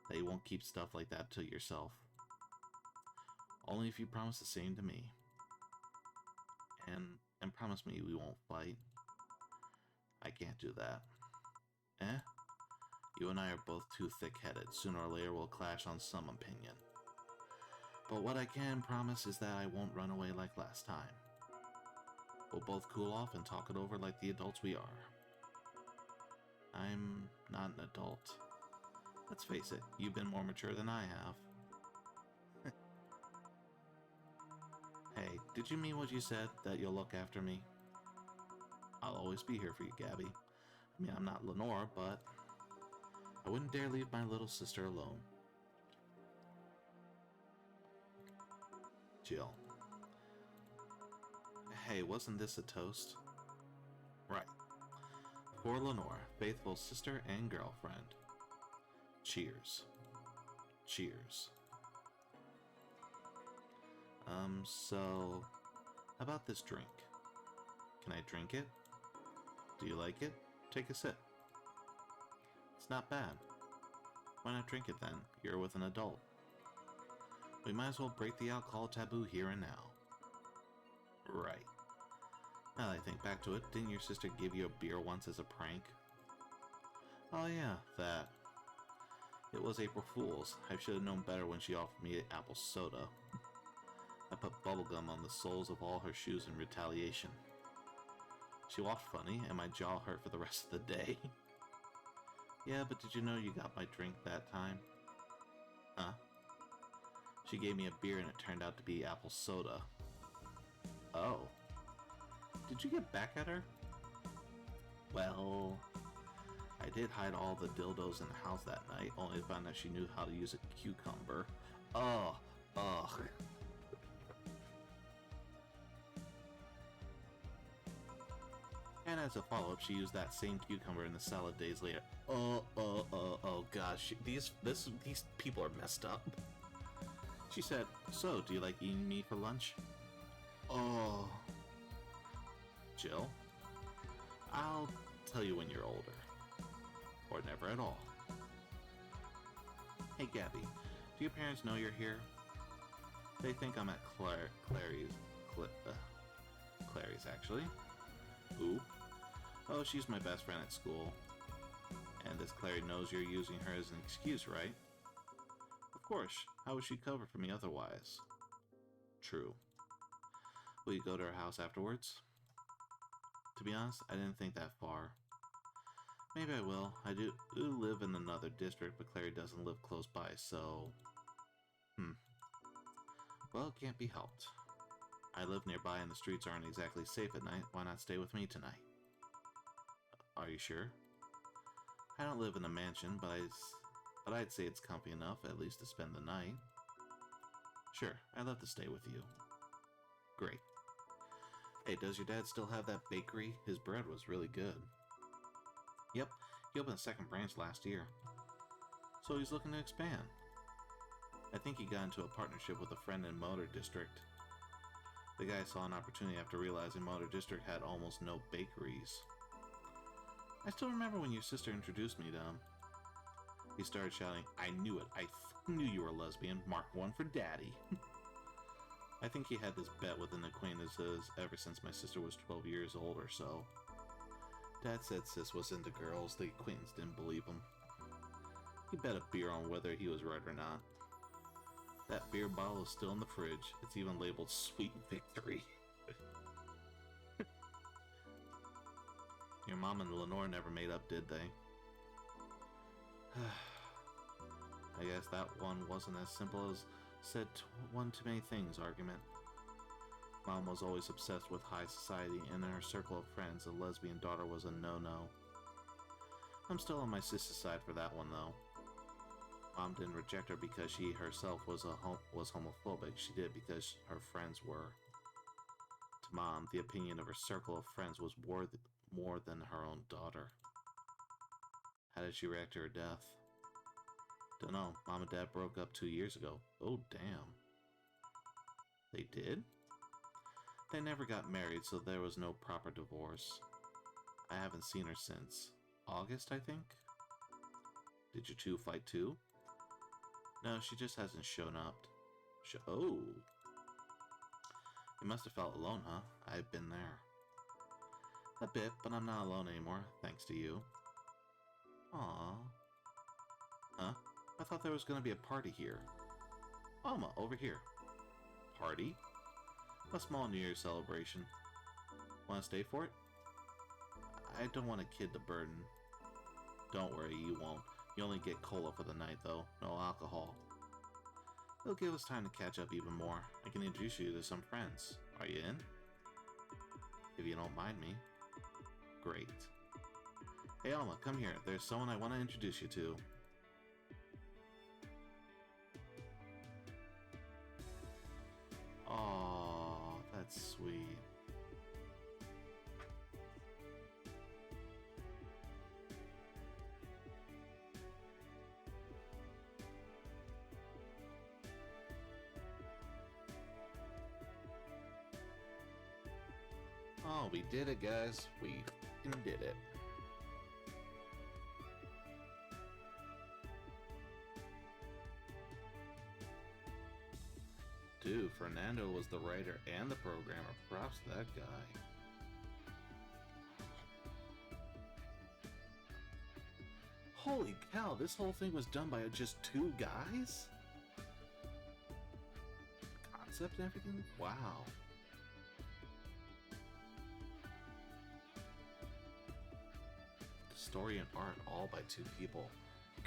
[SPEAKER 1] that you won't keep stuff like that to yourself. Only if you promise the same to me. And promise me we won't fight. I can't do that. Eh? You and I are both too thick-headed. Sooner or later we'll clash on some opinion. But what I can promise is that I won't run away like last time. We'll both cool off and talk it over like the adults we are. I'm not an adult. Let's face it, you've been more mature than I have. Hey, did you mean what you said, that you'll look after me? I'll always be here for you, Gabby. I mean, I'm not Lenore, but I wouldn't dare leave my little sister alone. Jill. Hey, wasn't this a toast? Right. For Lenore, faithful sister and girlfriend. Cheers. Cheers. So, how about this drink? Can I drink it? Do you like it? Take a sip. It's not bad. Why not drink it then? You're with an adult. We might as well break the alcohol taboo here and now. Right. Now that I think back to it, didn't your sister give you a beer once as a prank? Oh yeah, that. It was April Fool's. I should have known better when she offered me apple soda. I put bubblegum on the soles of all her shoes in retaliation. She walked funny, and my jaw hurt for the rest of the day. Yeah, but did you know you got my drink that time? Huh? She gave me a beer and it turned out to be apple soda. Oh. Did you get back at her? Well, I did hide all the dildos in the house that night, only to find that she knew how to use a cucumber. Ugh. And as a follow-up, she used that same cucumber in the salad days later. Oh gosh, these people are messed up. She said, "So, do you like eating me for lunch?" Oh. Jill, I'll tell you when you're older. Or never at all. Hey Gabby, do your parents know you're here? They think I'm at Clary's actually. Who? Oh, she's my best friend at school. And this Clary knows you're using her as an excuse, right? Of course. How would she cover for me otherwise? True. Will you go to her house afterwards? To be honest, I didn't think that far. Maybe I will. I do live in another district, but Clary doesn't live close by, so... Well, it can't be helped. I live nearby and the streets aren't exactly safe at night. Why not stay with me tonight? Are you sure? I don't live in a mansion, but I'd say it's comfy enough, at least to spend the night. Sure, I'd love to stay with you. Great. Hey, does your dad still have that bakery? His bread was really good. Yep, he opened a second branch last year. So he's looking to expand. I think he got into a partnership with a friend in Motor District. The guy saw an opportunity after realizing Motor District had almost no bakeries. I still remember when your sister introduced me to him. He started shouting, "I knew it! I knew you were a lesbian! Mark 1 for daddy!" I think he had this bet with an acquaintances ever since my sister was 12 years old or so. Dad said sis was into girls. The acquaintance didn't believe him. He bet a beer on whether he was right or not. That beer bottle is still in the fridge. It's even labeled Sweet Victory. Your mom and Lenore never made up, did they? I guess that one wasn't as simple as said one too many things argument. Mom was always obsessed with high society, and in her circle of friends, a lesbian daughter was a no-no. I'm still on my sister's side for that one, though. Mom didn't reject her because she herself was homophobic. She did because her friends were. To Mom, the opinion of her circle of friends was more than her own daughter. How did she react to her death? Dunno. Mom and Dad broke up 2 years ago. Oh, damn. They did? They never got married, so there was no proper divorce. I haven't seen her since August, I think? Did you two fight too? No, she just hasn't shown up. Oh. You must have felt alone, huh? I've been there. A bit, but I'm not alone anymore, thanks to you. Aww. Huh? I thought there was gonna be a party here. Mama, over here. Party? A small New Year's celebration. Wanna stay for it? I don't want a kid to burden. Don't worry, you won't. You only get cola for the night, though. No alcohol. It'll give us time to catch up even more. I can introduce you to some friends. Are you in? If you don't mind me. Great. Hey, Alma, come here. There's someone I want to introduce you to. Aww, that's sweet. Oh, we did it, guys. We f***ing did it. Dude, Fernando was the writer and the programmer. Props to that guy. Holy cow, this whole thing was done by just 2 guys? Concept and everything? Wow. Story and art all by 2 people.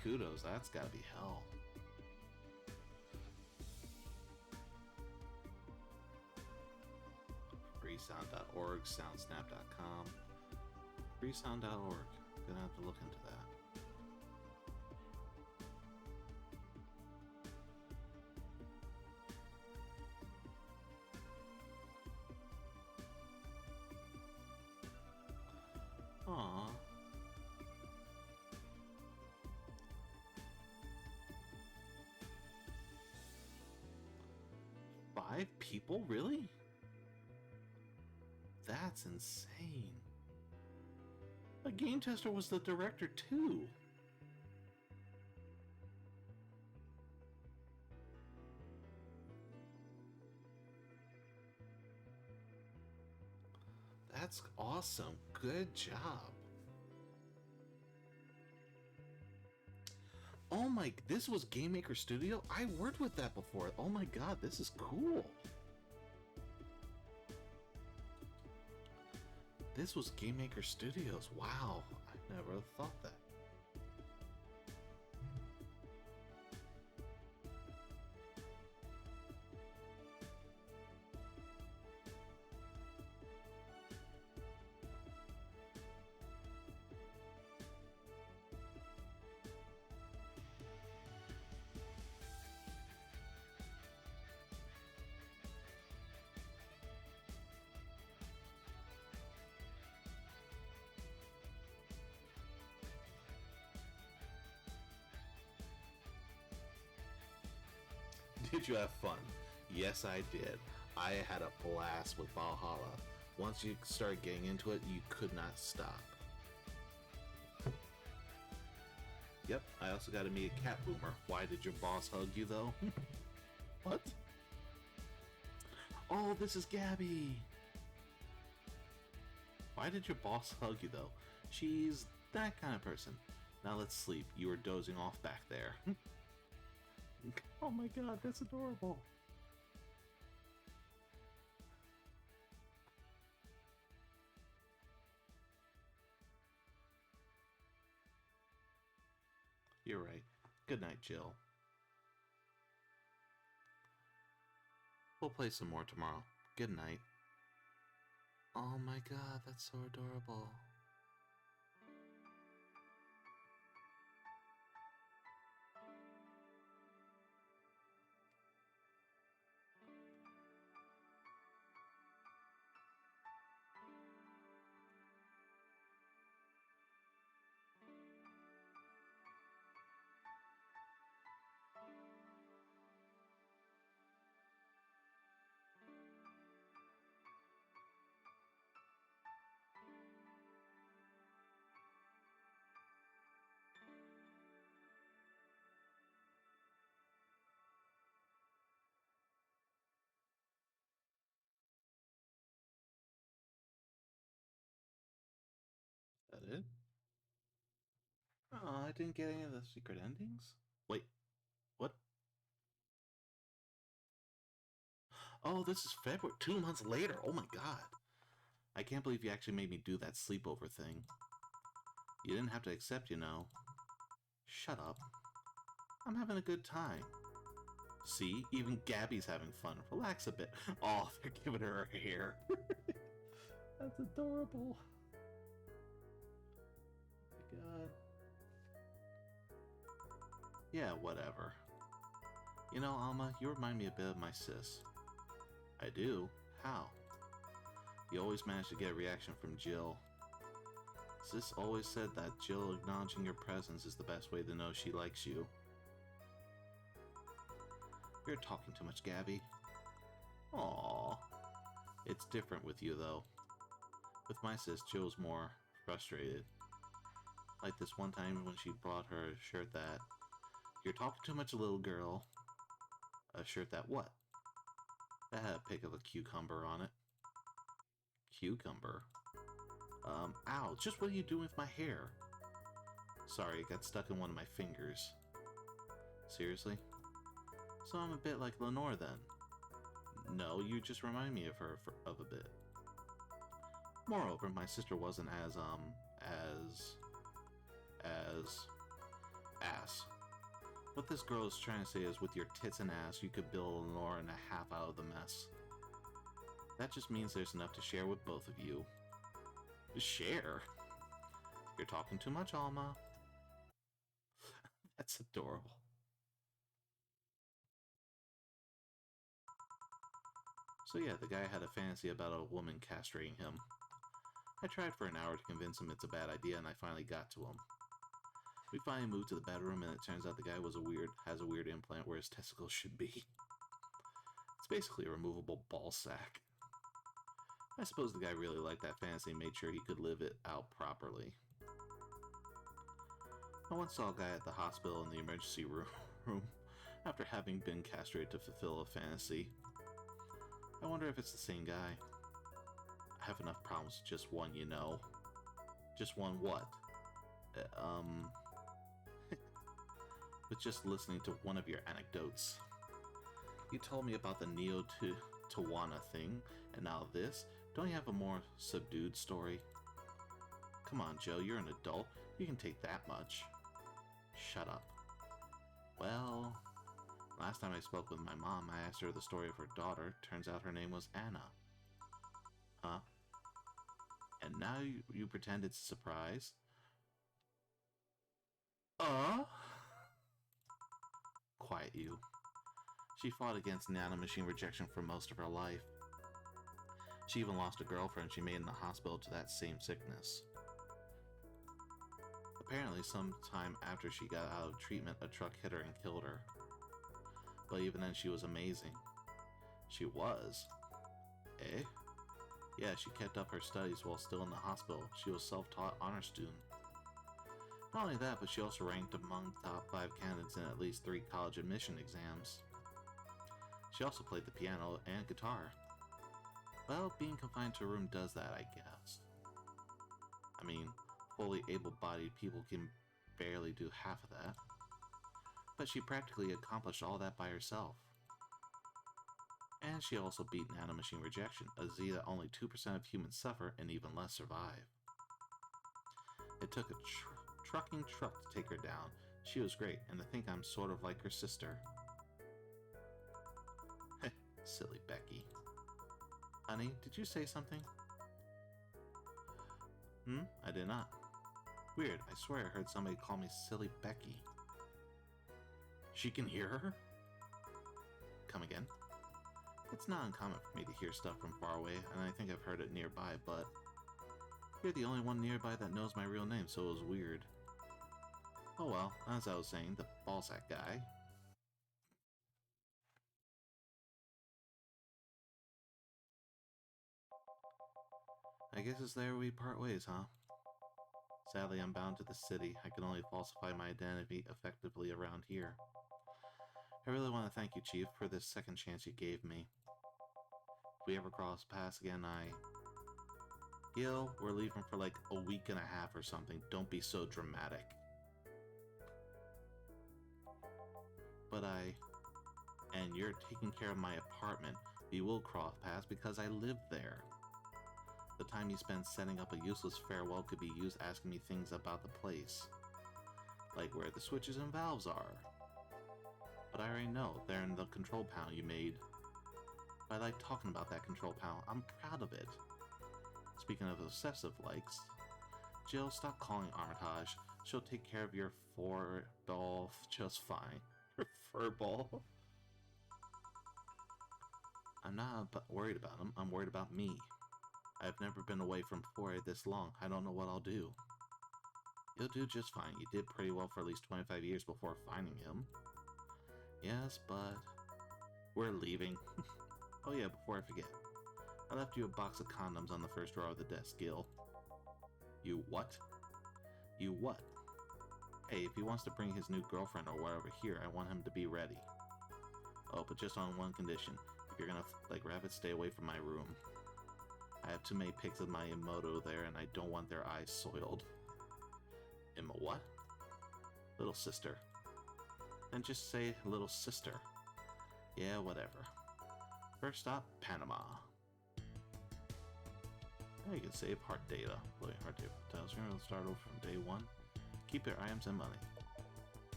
[SPEAKER 1] Kudos, that's gotta be hell. Freesound.org, soundsnap.com. Freesound.org. Gonna have to look into that. Aww. Five people? Really? That's insane. A game tester was the director too. That's awesome. Good job. Oh my, this was Game Maker Studio? I worked with that before. Oh my god, this is cool. This was Game Maker Studios. Wow, I never thought that. Did you have fun? Yes, I did. I had a blast with Valhalla. Once you started getting into it, you could not stop. Yep, I also got to meet a cat boomer. Why did your boss hug you, though? What? Oh, this is Gabby! Why did your boss hug you, though? She's that kind of person. Now let's sleep. You were dozing off back there. Oh my god, that's adorable. You're right. Good night, Jill. We'll play some more tomorrow. Good night. Oh my god, that's so adorable. That it? Oh, I didn't get any of the secret endings? Wait, what? Oh, this is February. 2 months later. Oh my god. I can't believe you actually made me do that sleepover thing. You didn't have to accept, you know. Shut up. I'm having a good time. See, even Gabby's having fun. Relax a bit. Oh, they're giving her her hair. That's adorable. Oh my god. Yeah, whatever. You know, Alma, you remind me a bit of my sis. I do? How? You always manage to get a reaction from Jill. Sis always said that Jill acknowledging your presence is the best way to know she likes you. You're talking too much, Gabby. Aww. It's different with you, though. With my sis, Jill's more frustrated. Like this one time when she brought her a shirt that... You're talking too much, little girl. A shirt that what? That had a pic of a cucumber on it. Cucumber? Ow, just what are you doing with my hair? Sorry, it got stuck in one of my fingers. Seriously? So I'm a bit like Lenore then. No, you just remind me of her of a bit. Moreover, my sister wasn't as ass. What this girl is trying to say is with your tits and ass, you could build Lenore and a half out of the mess. That just means there's enough to share with both of you. Share? You're talking too much, Alma. That's adorable. So yeah, the guy had a fantasy about a woman castrating him. I tried for an hour to convince him it's a bad idea, and I finally got to him. We finally moved to the bedroom, and it turns out the guy has a weird implant where his testicles should be. It's basically a removable ball sack. I suppose the guy really liked that fantasy and made sure he could live it out properly. I once saw a guy at the hospital in the emergency room after having been castrated to fulfill a fantasy. I wonder if it's the same guy. I have enough problems with just one, you know. Just one what? With just listening to one of your anecdotes. You told me about the Neo Tawana thing, and now this. Don't you have a more subdued story? Come on, Joe, you're an adult. You can take that much. Shut up. Well, last time I spoke with my mom, I asked her the story of her daughter. Turns out her name was Anna. Huh? And now you pretend it's a surprise? Quiet you. She fought against nanomachine rejection for most of her life. She even lost a girlfriend she made in the hospital to that same sickness. Apparently, sometime after she got out of treatment, a truck hit her and killed her. But even then, she was amazing. She was. Eh? Yeah, she kept up her studies while still in the hospital. She was self-taught honor student. Not only that, but she also ranked among the top 5 candidates in at least 3 college admission exams. She also played the piano and guitar. Well, being confined to a room does that, I guess. I mean, fully able-bodied people can barely do half of that. But she practically accomplished all that by herself. And she also beat nanomachine rejection, a Z that only 2% of humans suffer and even less survive. It took a trucking truck to take her down. She was great, and I think I'm sort of like her sister. Heh, silly Becky. Honey, did you say something? I did not. Weird, I swear I heard somebody call me silly Becky. She can hear her? Come again? It's not uncommon for me to hear stuff from far away, and I think I've heard it nearby, but you're the only one nearby that knows my real name, so it was weird. Oh well, as I was saying, the ballsack guy. I guess it's there we part ways, huh? Sadly, I'm bound to the city. I can only falsify my identity effectively around here. I really want to thank you, Chief, for this second chance you gave me. If we ever cross paths again, Gil, we're leaving for like a week and a half or something. Don't be so dramatic. But and you're taking care of my apartment. We will cross paths because I live there. The time you spend setting up a useless farewell could be used asking me things about the place. Like where the switches and valves are. But I already know, they're in the control panel you made. I like talking about that control panel. I'm proud of it. Speaking of obsessive likes, Jill, stop calling Armitage. She'll take care of your furball just fine. Your furball? I'm not worried about him. I'm worried about me. I've never been away from 4A this long. I don't know what I'll do. You'll do just fine. You did pretty well for at least 25 years before finding him. Yes, but we're leaving. Oh yeah, before I forget. I left you a box of condoms on the first drawer of the desk, Gil. You what? You what? Hey, if he wants to bring his new girlfriend or whatever here, I want him to be ready. Oh, but just on one condition. If you're gonna like rabbits, stay away from my room. I have too many pics of my Emoto there, and I don't want their eyes soiled. Emma what? Little sister. Then just say little sister. Yeah, whatever. First stop, Panama. Now you can save heart data. Loading heart data tells you to start over from day 1. Keep your items and money.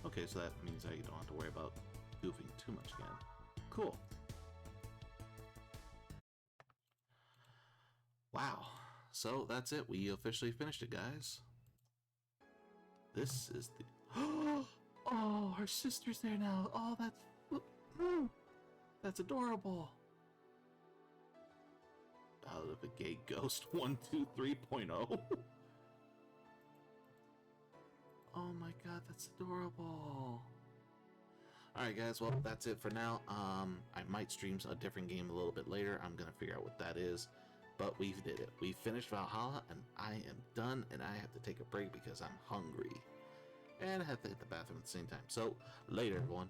[SPEAKER 1] Okay, so that means that you don't have to worry about goofing too much again. Cool. Wow. So that's it. We officially finished it, guys. This is the... Oh, her sister's there now. Oh, that's adorable. Ballad of a Gay Ghost 123.0. Oh my god, that's adorable. Alright guys, well that's it for now. I might stream a different game a little bit later. I'm gonna figure out what that is. But we did it. We finished Valhalla and I am done and I have to take a break because I'm hungry. And I have to hit the bathroom at the same time. So, later everyone.